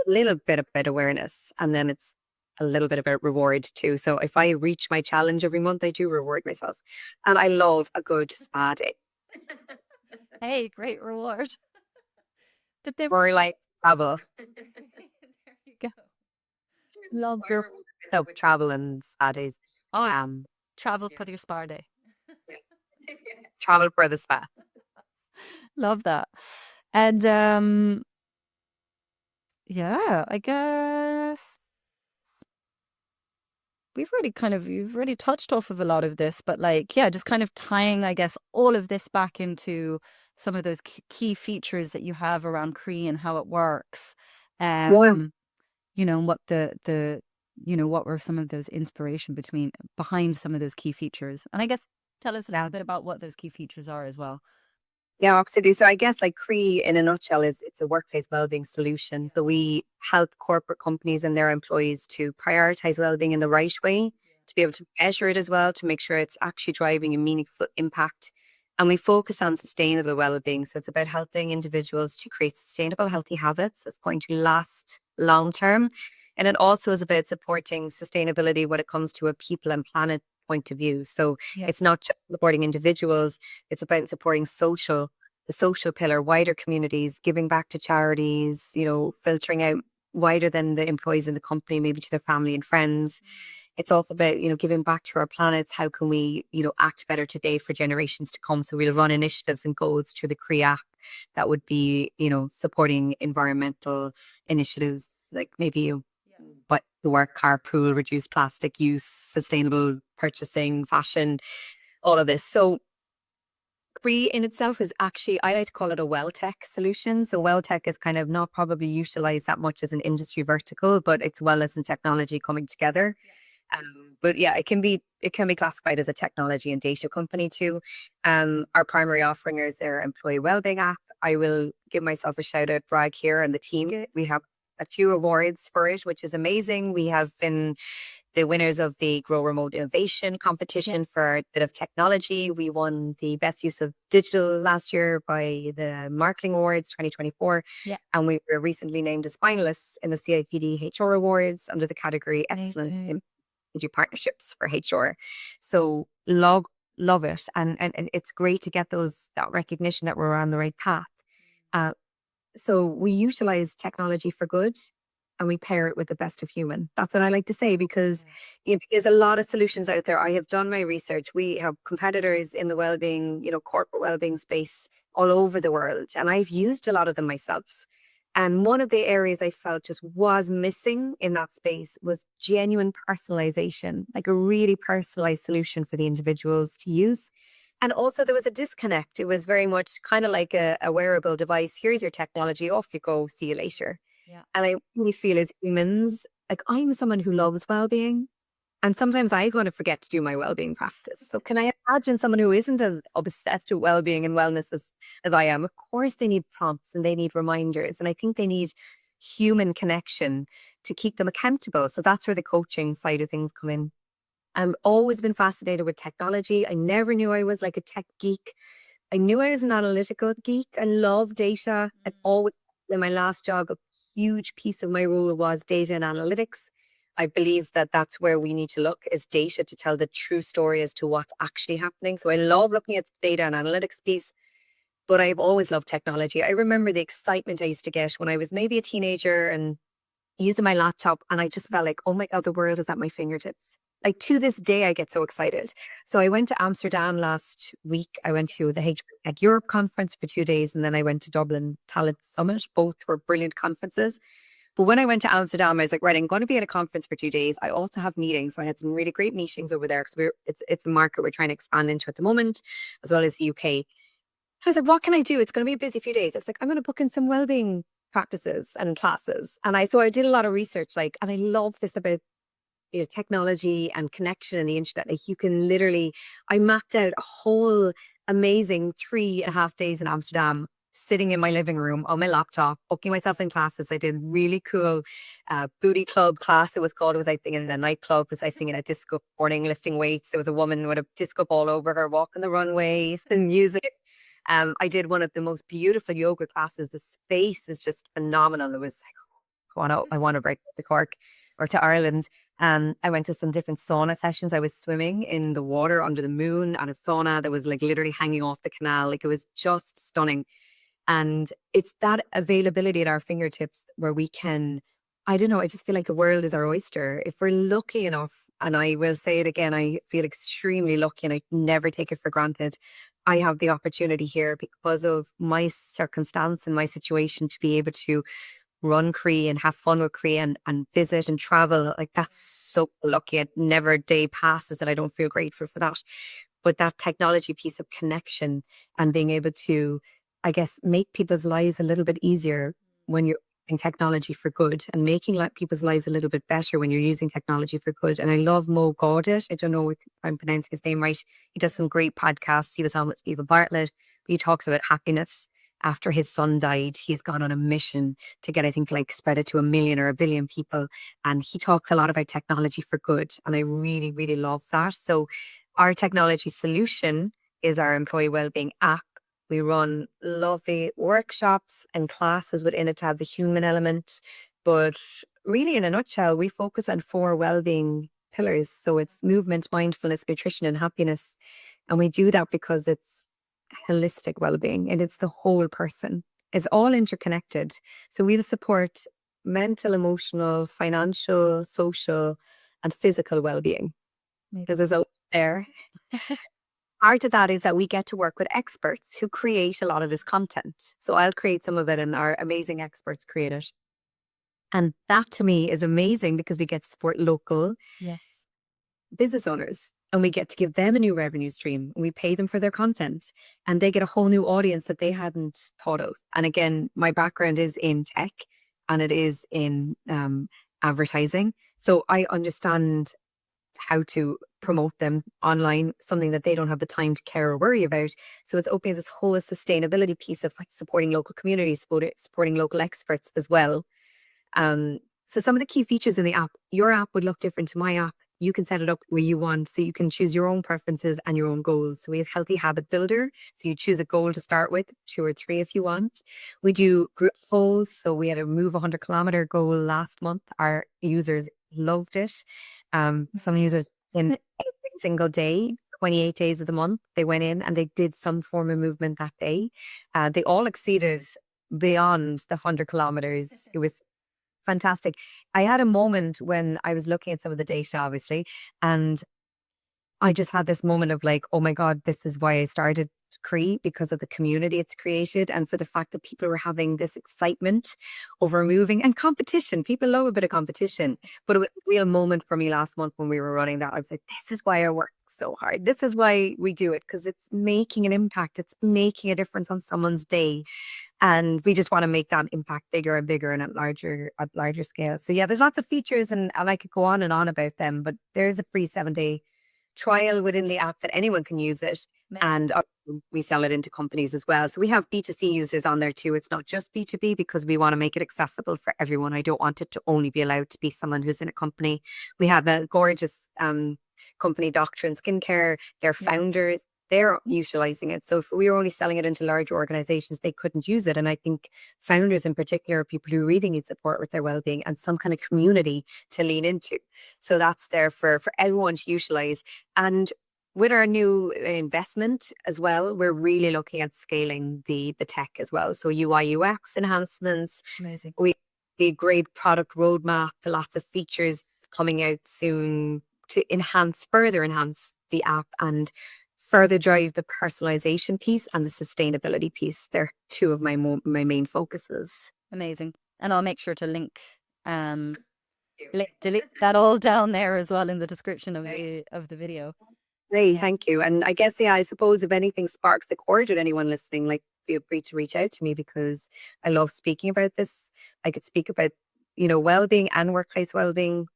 A little bit about awareness, and then it's a little bit about reward too. So if I reach my challenge every month, I do reward myself. And I love a good spa day. Hey, great reward. But they Or like travel. there you go. Love your travel and spa days. Oh, travel Yeah. for your spa day. Travel for the spa. Love that. And yeah, I guess you've already touched off of a lot of this, but like, yeah, just kind of tying, I guess, all of this back into some of those key features that you have around Cree and how it works. Yes. What what were some of those inspiration behind some of those key features? And I guess tell us a little bit about what those key features are as well. Yeah, absolutely. So I guess like CRAOI in a nutshell is it's a workplace wellbeing solution. So we help corporate companies and their employees to prioritize wellbeing in the right way, to be able to measure it as well, to make sure it's actually driving a meaningful impact. And we focus on sustainable wellbeing. So it's about helping individuals to create sustainable, healthy habits that's going to last long term. And it also is about supporting sustainability when it comes to a people and planet point of view. So it's not just supporting individuals, it's about supporting the social pillar, wider communities, giving back to charities, filtering out wider than the employees in the company, maybe to their family and friends. It's also about, giving back to our planets. How can we, act better today for generations to come? So we'll run initiatives and goals through the CREA that would be, supporting environmental initiatives, like maybe but the work, carpool, reduce plastic use, sustainable purchasing, fashion, all of this. So Cree in itself is actually, I like to call it a well tech solution. So well tech is kind of not probably utilized that much as an industry vertical, but it's wellness and technology coming together. But yeah, it can be classified as a technology and data company too. Our primary offering is our employee wellbeing app. I will give myself a shout out, brag here, and the team. We have a few awards for it, which is amazing. We have been the winners of the Grow Remote Innovation competition for a bit of technology. We won the best use of digital last year by the Marketing Awards 2024. Yeah. And we were recently named as finalists in the CIPD HR Awards under the category Excellence in Strategic Partnerships for HR. So love it. And it's great to get that recognition that we're on the right path. So we utilize technology for good and we pair it with the best of human. That's what I like to say because there's a lot of solutions out there. I have done my research. We have competitors in the wellbeing, corporate wellbeing space all over the world. And I've used a lot of them myself. And one of the areas I felt just was missing in that space was genuine personalization, like a really personalized solution for the individuals to use. And also, there was a disconnect. It was very much kind of like a wearable device. Here's your technology, off you go, see you later. Yeah. And I really feel as humans, like I'm someone who loves well-being. And sometimes I'm going to forget to do my well-being practice. So can I imagine someone who isn't as obsessed with well-being and wellness as I am? Of course, they need prompts and they need reminders. And I think they need human connection to keep them accountable. So that's where the coaching side of things come in. I've always been fascinated with technology. I never knew I was like a tech geek. I knew I was an analytical geek. I love data. And always in my last job, a huge piece of my role was data and analytics. I believe that that's where we need to look is data to tell the true story as to what's actually happening. So I love looking at the data and analytics piece, but I've always loved technology. I remember the excitement I used to get when I was maybe a teenager and using my laptop and I just felt like, oh my God, the world is at my fingertips. Like to this day, I get so excited. So I went to Amsterdam last week. I went to the Tech Europe conference for 2 days, and then I went to Dublin Talent Summit. Both were brilliant conferences. But when I went to Amsterdam, I was like, right, I'm going to be at a conference for 2 days. I also have meetings. So I had some really great meetings over there because it's a market we're trying to expand into at the moment, as well as the UK. I was like, what can I do? It's going to be a busy few days. I was like, I'm going to book in some wellbeing practices and classes. And I did a lot of research, and I love this about technology and connection and the internet. Like you can literally, I mapped out a whole amazing 3.5 days in Amsterdam, sitting in my living room on my laptop, booking myself in classes. I did really cool booty club class. It was called. It was like in a nightclub. It was I think in a disco morning lifting weights. There was a woman with a disco ball over her walking the runway and music. I did one of the most beautiful yoga classes. The space was just phenomenal. It was like, I want to break to Cork or to Ireland. I went to some different sauna sessions. I was swimming in the water under the moon at a sauna that was like literally hanging off the canal. Like it was just stunning. And it's that availability at our fingertips where we can, I don't know, I just feel like the world is our oyster. If we're lucky enough, and I will say it again, I feel extremely lucky and I never take it for granted. I have the opportunity here because of my circumstance and my situation to be able to run Cree and have fun with Cree and visit and travel. Like that's so lucky. It never a day passes that I don't feel grateful for that. But that technology piece of connection and being able to, I guess, make people's lives a little bit easier when you're using technology for good and making people's lives a little bit better when you're using technology for good. And I love Mo Gaudet. I don't know if I'm pronouncing his name right. He does some great podcasts. He was on with Stephen Bartlett. he talks about happiness. After his son died, he's gone on a mission to get, I think, like spread it to 1 million or 1 billion people. And he talks a lot about technology for good. And I really, really love that. So our technology solution is our employee wellbeing app. We run lovely workshops and classes within it to have the human element. But really, in a nutshell, we focus on 4 wellbeing pillars. So it's movement, mindfulness, nutrition, and happiness. And we do that because it's holistic well-being and it's the whole person. It's all interconnected. So we'll support mental, emotional, financial, social, and physical well-being. Because there's a lot there. Part of that is that we get to work with experts who create a lot of this content. So I'll create some of it and our amazing experts create it. And that to me is amazing because we get to support local Yes. business owners and we get to give them a new revenue stream. We pay them for their content and they get a whole new audience that they hadn't thought of. And again, my background is in tech and it is in advertising. So I understand how to promote them online, something that they don't have the time to care or worry about. So it's opening this whole sustainability piece of like supporting local communities, supporting local experts as well. So some of the key features in the app, your app would look different to my app. You can set it up where you want, so you can choose your own preferences and your own goals. So we have healthy habit builder. So you choose a goal to start with, 2 or 3 if you want. We do group goals. So we had a move 100-kilometer goal last month. Our users loved it. Some users in every single day, 28 days of the month, they went in and they did some form of movement that day. They all exceeded beyond the 100 kilometers. It was fantastic. I had a moment when I was looking at some of the data, obviously, and I just had this moment of like, oh my God, this is why I started CRAOI, because of the community it's created and for the fact that people were having this excitement over moving and competition. People love a bit of competition, but it was a real moment for me last month when we were running that. I was like, this is why I work so hard. This is why we do it, because it's making an impact. It's making a difference on someone's day. And we just want to make that impact bigger and bigger and at larger scale. So yeah, there's lots of features and I could go on and on about them, but there's a free 7-day trial within the app that anyone can use it. And we sell it into companies as well. So we have B2C users on there too. It's not just B2B because we want to make it accessible for everyone. I don't want it to only be allowed to be someone who's in a company. We have a gorgeous company, Doctor and Skincare. Their founders, they're utilizing it. So if we were only selling it into large organizations, they couldn't use it. And I think founders in particular are people who really need support with their well-being and some kind of community to lean into. So that's there for everyone to utilize. And with our new investment as well, we're really looking at scaling the tech as well. So UI UX enhancements. Amazing. We the great product roadmap, lots of features coming out soon to further enhance the app and further drive the personalization piece and the sustainability piece. They're 2 of my main focuses. Amazing. And I'll make sure to link delete that all down there as well in the description of the video. Hey, thank you. And I guess, yeah, I suppose if anything sparks the chord with anyone listening, like feel free to reach out to me because I love speaking about this. I could speak about, well-being and workplace well-being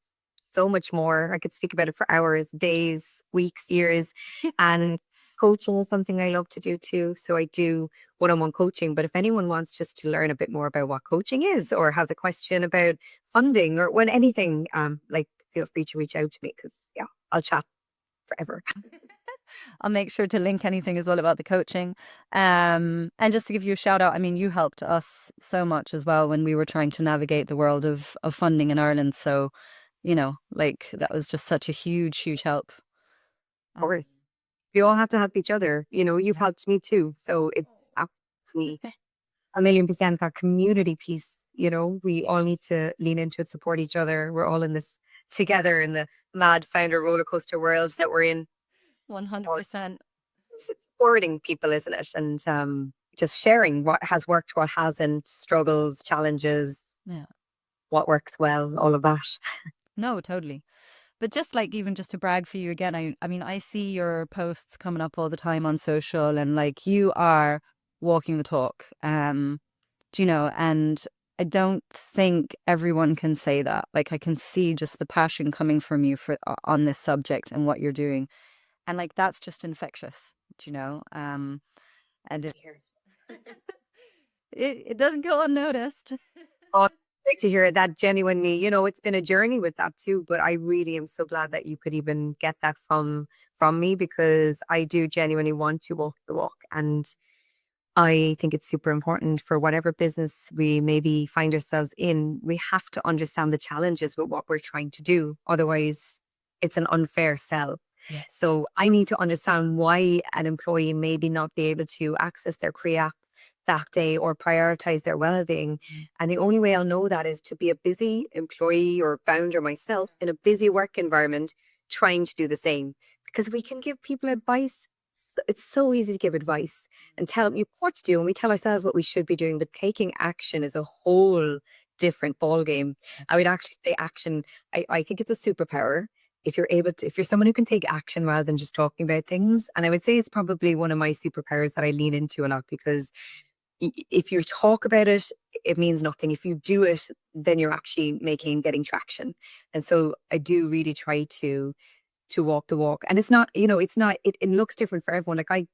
so much more. I could speak about it for hours, days, weeks, years. And coaching is something I love to do too. So I do one-on-one coaching. But if anyone wants just to learn a bit more about what coaching is or have the question about funding or when anything, feel free to reach out to me because yeah, I'll chat forever. I'll make sure to link anything as well about the coaching. And just to give you a shout out, I mean, you helped us so much as well when we were trying to navigate the world of funding in Ireland. So, that was just such a huge, huge help. Of course. We all have to help each other. You've helped me too. So it's absolutely 1,000,000% that community piece. We all need to lean into it, support each other. We're all in this together in the mad founder roller coaster world that we're in. 100%. It's supporting people, isn't it? And just sharing what has worked, what hasn't, struggles, challenges, what works well, all of that. No, totally. But just even just to brag for you again, I mean, I see your posts coming up all the time on social and you are walking the talk. And I don't think everyone can say that. I can see just the passion coming from you on this subject and what you're doing. And that's just infectious, And Here. it doesn't go unnoticed. Oh, great to hear that genuinely, it's been a journey with that too, but I really am so glad that you could even get that from me because I do genuinely want to walk the walk. And I think it's super important for whatever business we maybe find ourselves in. We have to understand the challenges with what we're trying to do. Otherwise, it's an unfair sell. Yes. So I need to understand why an employee maybe not be able to access their CRAOI that day or prioritize their well-being. And the only way I'll know that is to be a busy employee or founder myself in a busy work environment trying to do the same. Because we can give people advice. It's so easy to give advice and tell them what to do, and we tell ourselves what we should be doing, but taking action is a whole different ball game. I would actually say action, I think it's a superpower if you're able to, if you're someone who can take action rather than just talking about things. And I would say it's probably one of my superpowers that I lean into a lot because if you talk about it, it means nothing. If you do it, then you're actually getting traction. And so I do really try to walk the walk. And it's not, it looks different for everyone. Like I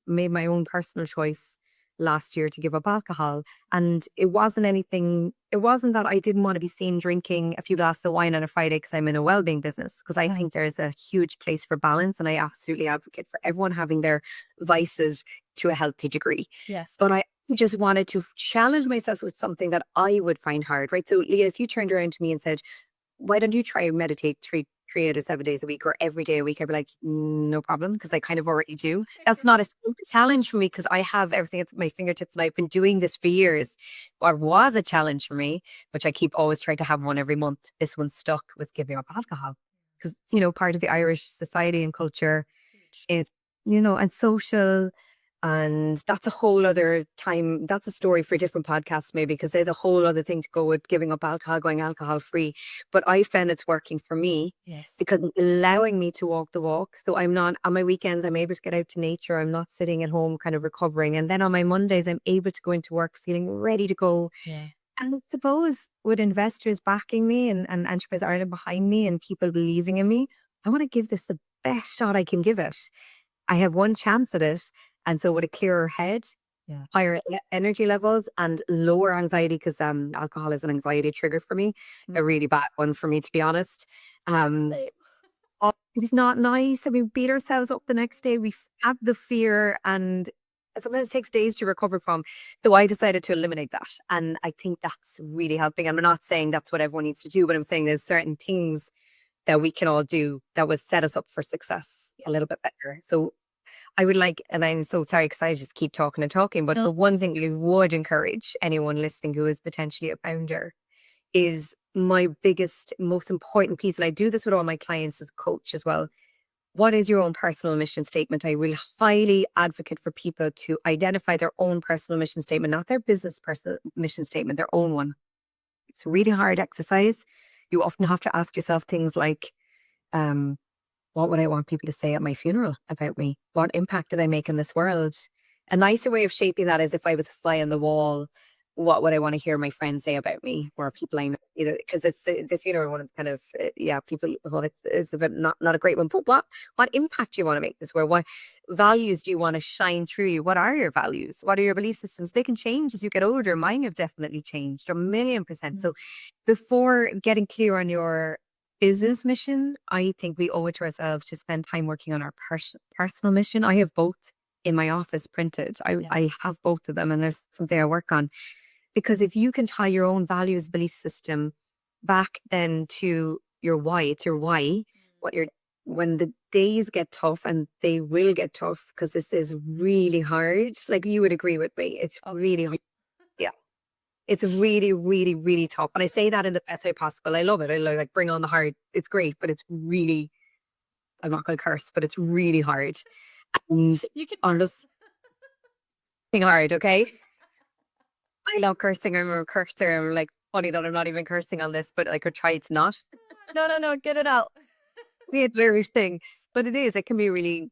made my own personal choice last year to give up alcohol. And it wasn't that I didn't want to be seen drinking a few glasses of wine on a Friday because I'm in a wellbeing business. Because I think there's a huge place for balance. And I absolutely advocate for everyone having their vices to a healthy degree. Yes. But I just wanted to challenge myself with something that I would find hard, right? So Leah, if you turned around to me and said, why don't you try and meditate three out of 7 days a week or every day a week? I'd be like, no problem, because I kind of already do. That's not a super challenge for me because I have everything at my fingertips and I've been doing this for years. What was a challenge for me, which I keep always trying to have one every month, this one stuck, was giving up alcohol. Because, part of the Irish society and culture is, and social. And that's a whole other time. That's a story for different podcasts, maybe, because there's a whole other thing to go with giving up alcohol, going alcohol free. But I found it's working for me. Yes. Because allowing me to walk the walk. So I'm not, on my weekends, I'm able to get out to nature. I'm not sitting at home kind of recovering. And then on my Mondays, I'm able to go into work feeling ready to go. Yeah. And I suppose with investors backing me and Enterprise Ireland behind me and people believing in me, I want to give this the best shot I can give it. I have one chance at it. And so with a clearer head, higher energy levels and lower anxiety, because alcohol is an anxiety trigger for me, a really bad one for me, to be honest. It's not nice. We beat ourselves up the next day. We have the fear, and sometimes it takes days to recover from. So I decided to eliminate that. And I think that's really helping. And I'm not saying that's what everyone needs to do, but I'm saying there's certain things that we can all do that would set us up for success a little bit better. So I would like, and I'm so sorry because I just keep talking and talking, but the one thing I would encourage anyone listening who is potentially a founder is my biggest, most important piece. And I do this with all my clients as a coach as well. What is your own personal mission statement? I will highly advocate for people to identify their own personal mission statement, not their business personal mission statement, their own one. It's a really hard exercise. You often have to ask yourself things like, what would I want people to say at my funeral about me? What impact did I make in this world? A nicer way of shaping that is if I was a fly on the wall, what would I want to hear my friends say about me or people I know? Because it's the funeral one is kind of, people, well, it's a bit not a great one. But what impact do you want to make this world? What values do you want to shine through you? What are your values? What are your belief systems? They can change as you get older. Mine have definitely changed 1,000,000%. So before getting clear on your business mission, I think we owe it to ourselves to spend time working on our personal mission. I have both in my office printed. I have both of them, and there's something I work on. Because if you can tie your own values, belief system back then to your why, it's your why, when the days get tough, and they will get tough because this is really hard. Like you would agree with me, it's really hard. Yeah. It's really, really, really tough. And I say that in the best way possible. I love it. I like bring on the hard. It's great, but it's really, I'm not going to curse, but it's really hard. And you can honest hard, okay? I love cursing. I'm a cursor. I'm like, funny that I'm not even cursing on this, but I could try to not. No, get it out. It's very thing. But it is, it can be really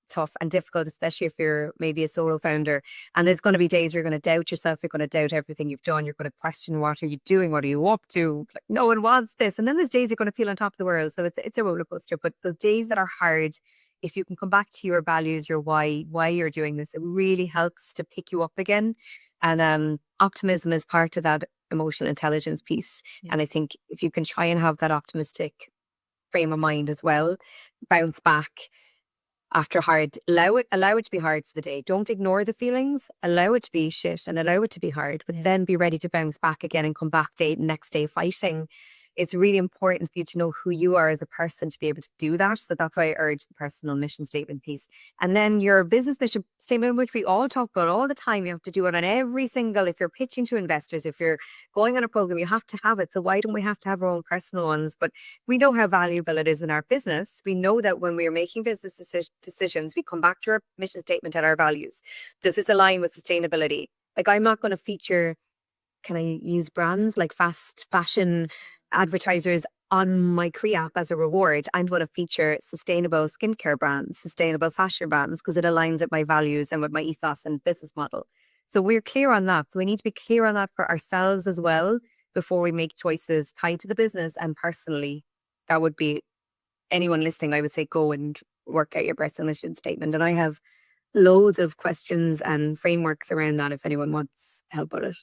tough and difficult, especially if you're maybe a solo founder. And there's going to be days where you're going to doubt yourself. You're going to doubt everything you've done. You're going to question, what are you doing? What are you up to? Like, no one wants this. And then there's days you're going to feel on top of the world. So it's a roller coaster. But the days that are hard, if you can come back to your values, your why you're doing this, it really helps to pick you up again. And optimism is part of that emotional intelligence piece. Yeah. And I think if you can try and have that optimistic frame of mind as well, bounce back after hard, allow it to be hard for the day. Don't ignore the feelings, allow it to be shit and allow it to be hard, but then be ready to bounce back again and come back next day fighting. It's really important for you to know who you are as a person to be able to do that. So that's why I urge the personal mission statement piece. And then your business mission statement, which we all talk about all the time. You have to do it on every single, if you're pitching to investors, if you're going on a program, you have to have it. So why don't we have to have our own personal ones? But we know how valuable it is in our business. We know that when we are making business decisions, we come back to our mission statement and our values. Does this align with sustainability? Like, I'm not going to feature, can I use brands like fast fashion advertisers on my CRAOI app as a reward? I'm going to feature sustainable skincare brands, sustainable fashion brands, because it aligns with my values and with my ethos and business model. So we're clear on that. So we need to be clear on that for ourselves as well before we make choices tied to the business. And personally, that would be anyone listening, I would say go and work out your personal mission statement. And I have loads of questions and frameworks around that if anyone wants help with it.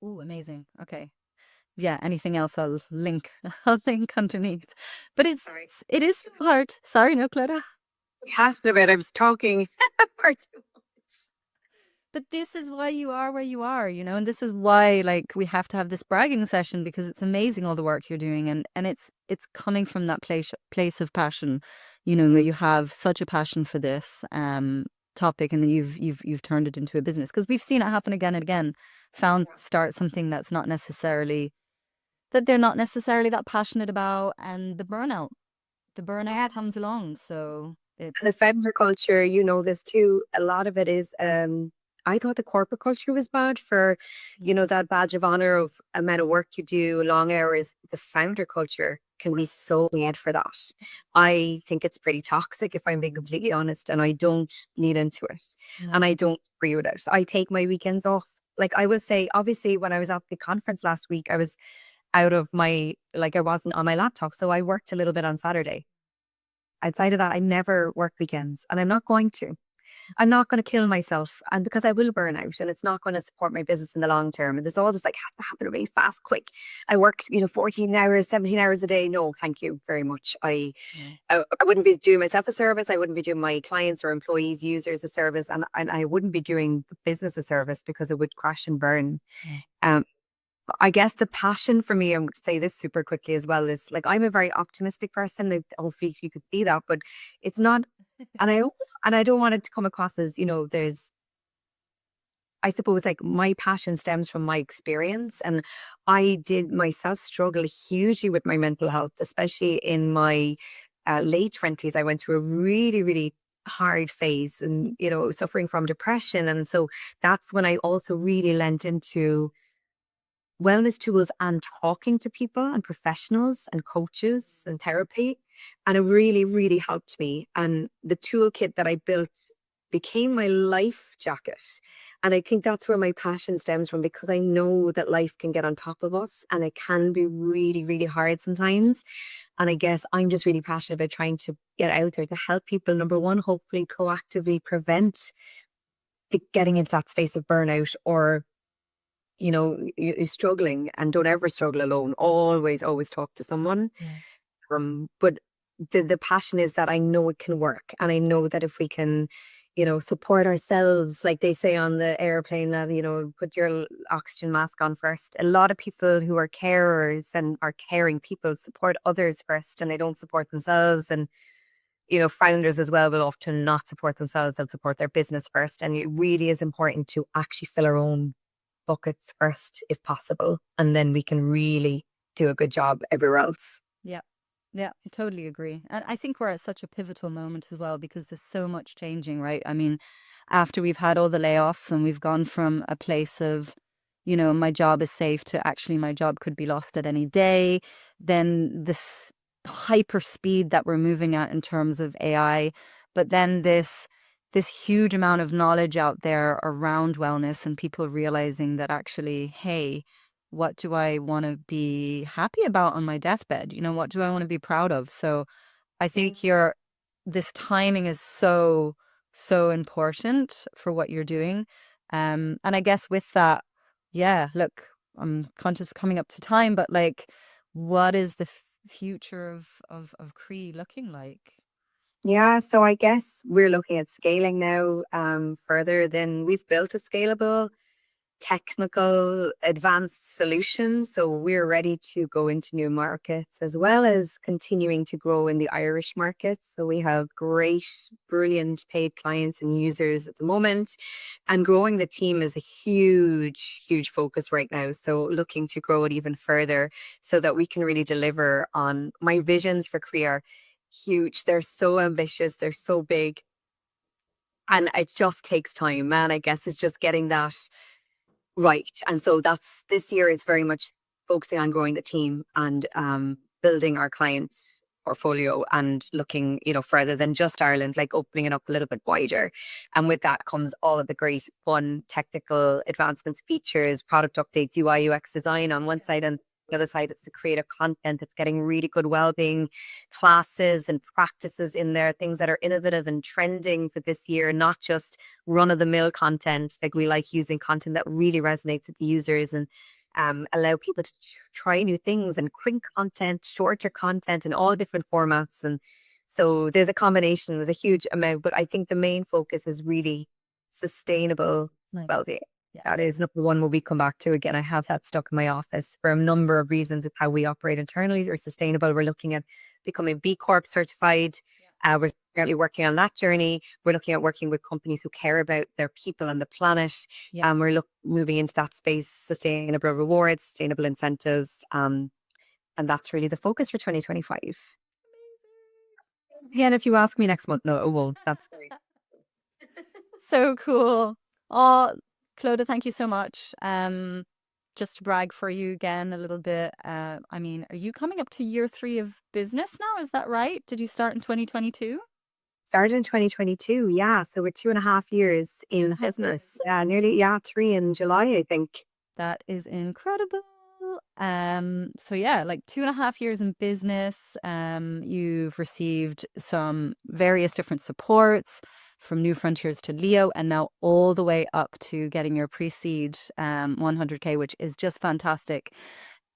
Oh, amazing. Okay. Yeah, anything else I'll link. I'll link underneath. But Sorry. it is hard. Sorry, no, Clodagh. Cast of it, I was talking far too But this is why you are where you are, you know, and this is why like we have to have this bragging session because it's amazing all the work you're doing and it's coming from that place of passion, you know, where you have such a passion for this topic and then you've turned it into a business because we've seen it happen again and again. Found start something that's not necessarily that they're not necessarily that passionate about and the burnout comes along. So it's the founder culture, you know this too. A lot of it is I thought the corporate culture was bad for, you know, that badge of honor of amount of work you do, long hours. The founder culture can be so bad for that. I think it's pretty toxic if I'm being completely honest, and I don't lean into it and I don't agree with it. I take my weekends off. Like I will say, obviously, when I was at the conference last week, I was out of my, like I wasn't on my laptop. So I worked a little bit on Saturday. Outside of that, I never work weekends and I'm not going to. I'm not going to kill myself. And because I will burn out and it's not going to support my business in the long term. And there's all this like has to happen really fast, quick. I work, you know, 14 hours, 17 hours a day. No, thank you very much. I wouldn't be doing myself a service. I wouldn't be doing my clients or employees, users a service. And I wouldn't be doing the business a service because it would crash and burn. Um, I guess the passion for me, I'm going to say this super quickly as well, is like I'm a very optimistic person. Hopefully you could see that, but it's not, and I don't want it to come across as, you know, I suppose like my passion stems from my experience. And I did myself struggle hugely with my mental health, especially in my late 20s. I went through a really, really hard phase and, you know, suffering from depression. And so that's when I also really lent into wellness tools and talking to people and professionals and coaches and therapy. And it really, really helped me. And the toolkit that I built became my life jacket. And I think that's where my passion stems from because I know that life can get on top of us and it can be really, really hard sometimes. And I guess I'm just really passionate about trying to get out there to help people, number one, hopefully proactively prevent getting into that space of burnout or you know, you're struggling and don't ever struggle alone. Always, always talk to someone. yeah. But the passion is that I know it can work. And I know that if we can, you know, support ourselves, like they say on the airplane that, you know, put your oxygen mask on first. A lot of people who are carers and are caring people support others first and they don't support themselves. And, you know, founders as well will often not support themselves, they'll support their business first. And it really is important to actually fill our own buckets first if possible and then we can really do a good job everywhere else. Yeah. Yeah, I totally agree. And I think we're at such a pivotal moment as well because there's so much changing, right? I mean, after we've had all the layoffs and we've gone from a place of, you know, my job is safe to actually my job could be lost at any day, then this hyper speed that we're moving at in terms of AI, but then this huge amount of knowledge out there around wellness and people realizing that actually, hey, what do I want to be happy about on my deathbed? You know, what do I want to be proud of? So I think this timing is so, so important for what you're doing. And I guess with that, yeah, look, I'm conscious of coming up to time, but like, what is the future of Cree looking like? Yeah, so I guess we're looking at scaling now further than we've built a scalable technical advanced solutions. So we're ready to go into new markets as well as continuing to grow in the Irish market. So we have great, brilliant paid clients and users at the moment. And growing the team is a huge, huge focus right now. So looking to grow it even further so that we can really deliver on my visions for career. Huge. They're so ambitious. They're so big. And it just takes time. And I guess it's just getting that right. And so that's this year is very much focusing on growing the team and building our client portfolio and looking, further than just Ireland, like opening it up a little bit wider. And with that comes all of the great fun technical advancements, features, product updates, UI, UX design on one side, and the other side, it's the creative content. It's getting really good well-being classes and practices in there, things that are innovative and trending for this year, not just run-of-the-mill content. Like we like using content that really resonates with the users and allow people to try new things and quick content, shorter content in all different formats. And so there's a combination, there's a huge amount, but I think the main focus is really sustainable Nice. well-being. Yeah. That is number one, what we come back to. Again, I have that stuck in my office for a number of reasons of how we operate internally. We're sustainable. We're looking at becoming B Corp certified. We're currently working on that journey. We're looking at working with companies who care about their people and the planet. Yeah. We're moving into that space, sustainable rewards, sustainable incentives. And that's really the focus for 2025. Yeah, and if you ask me next month, no, it won't. That's great. So cool. Oh, Clodagh, thank you so much. Just to brag for you again a little bit. I mean, are you coming up to year 3 of business now? Is that right? Did you start in 2022? Started in 2022. Yeah. So we're 2.5 years in business. Yeah. Nearly, yeah, 3 in July, I think. That is incredible. So yeah, like 2.5 years in business. You've received some various different supports from New Frontiers to Leo, and now all the way up to getting your pre-seed 100K, which is just fantastic.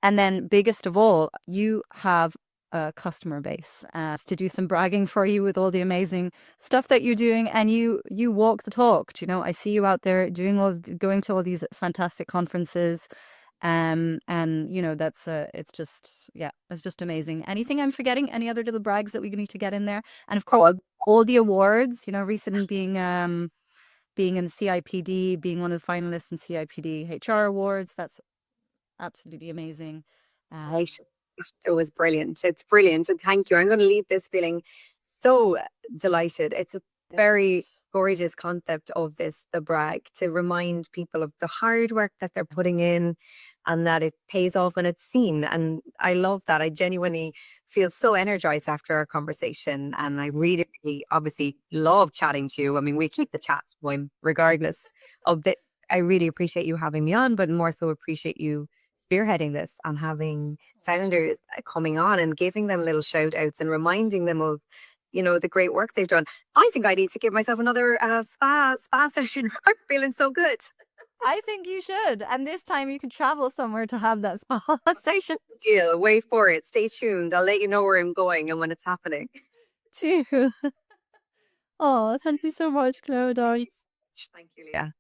And then biggest of all, you have a customer base to do some bragging for you with all the amazing stuff that you're doing, and you walk the talk. I see you out there going to all these fantastic conferences. And that's it's just, yeah, it's just amazing. Anything I'm forgetting? Any other little brags that we need to get in there? And of course, all the awards, recently being in CIPD, being one of the finalists in CIPD HR Awards. That's absolutely amazing. Right. It was brilliant. It's brilliant. And thank you. I'm going to leave this feeling so delighted. It's a very gorgeous concept of this, the brag, to remind people of the hard work that they're putting in and that it pays off when it's seen. And I love that. I genuinely feel so energized after our conversation. And I really, really obviously love chatting to you. I mean, we keep the chats going regardless of the. I really appreciate you having me on, but more so appreciate you spearheading this and having founders coming on and giving them little shout outs and reminding them of, the great work they've done. I think I need to give myself another spa session. I'm feeling so good. I think you should. And this time you can travel somewhere to have that spa session. Deal. Wait for it. Stay tuned. I'll let you know where I'm going and when it's happening. Too. Oh, thank you so much, Clodagh. Thank you, Leah.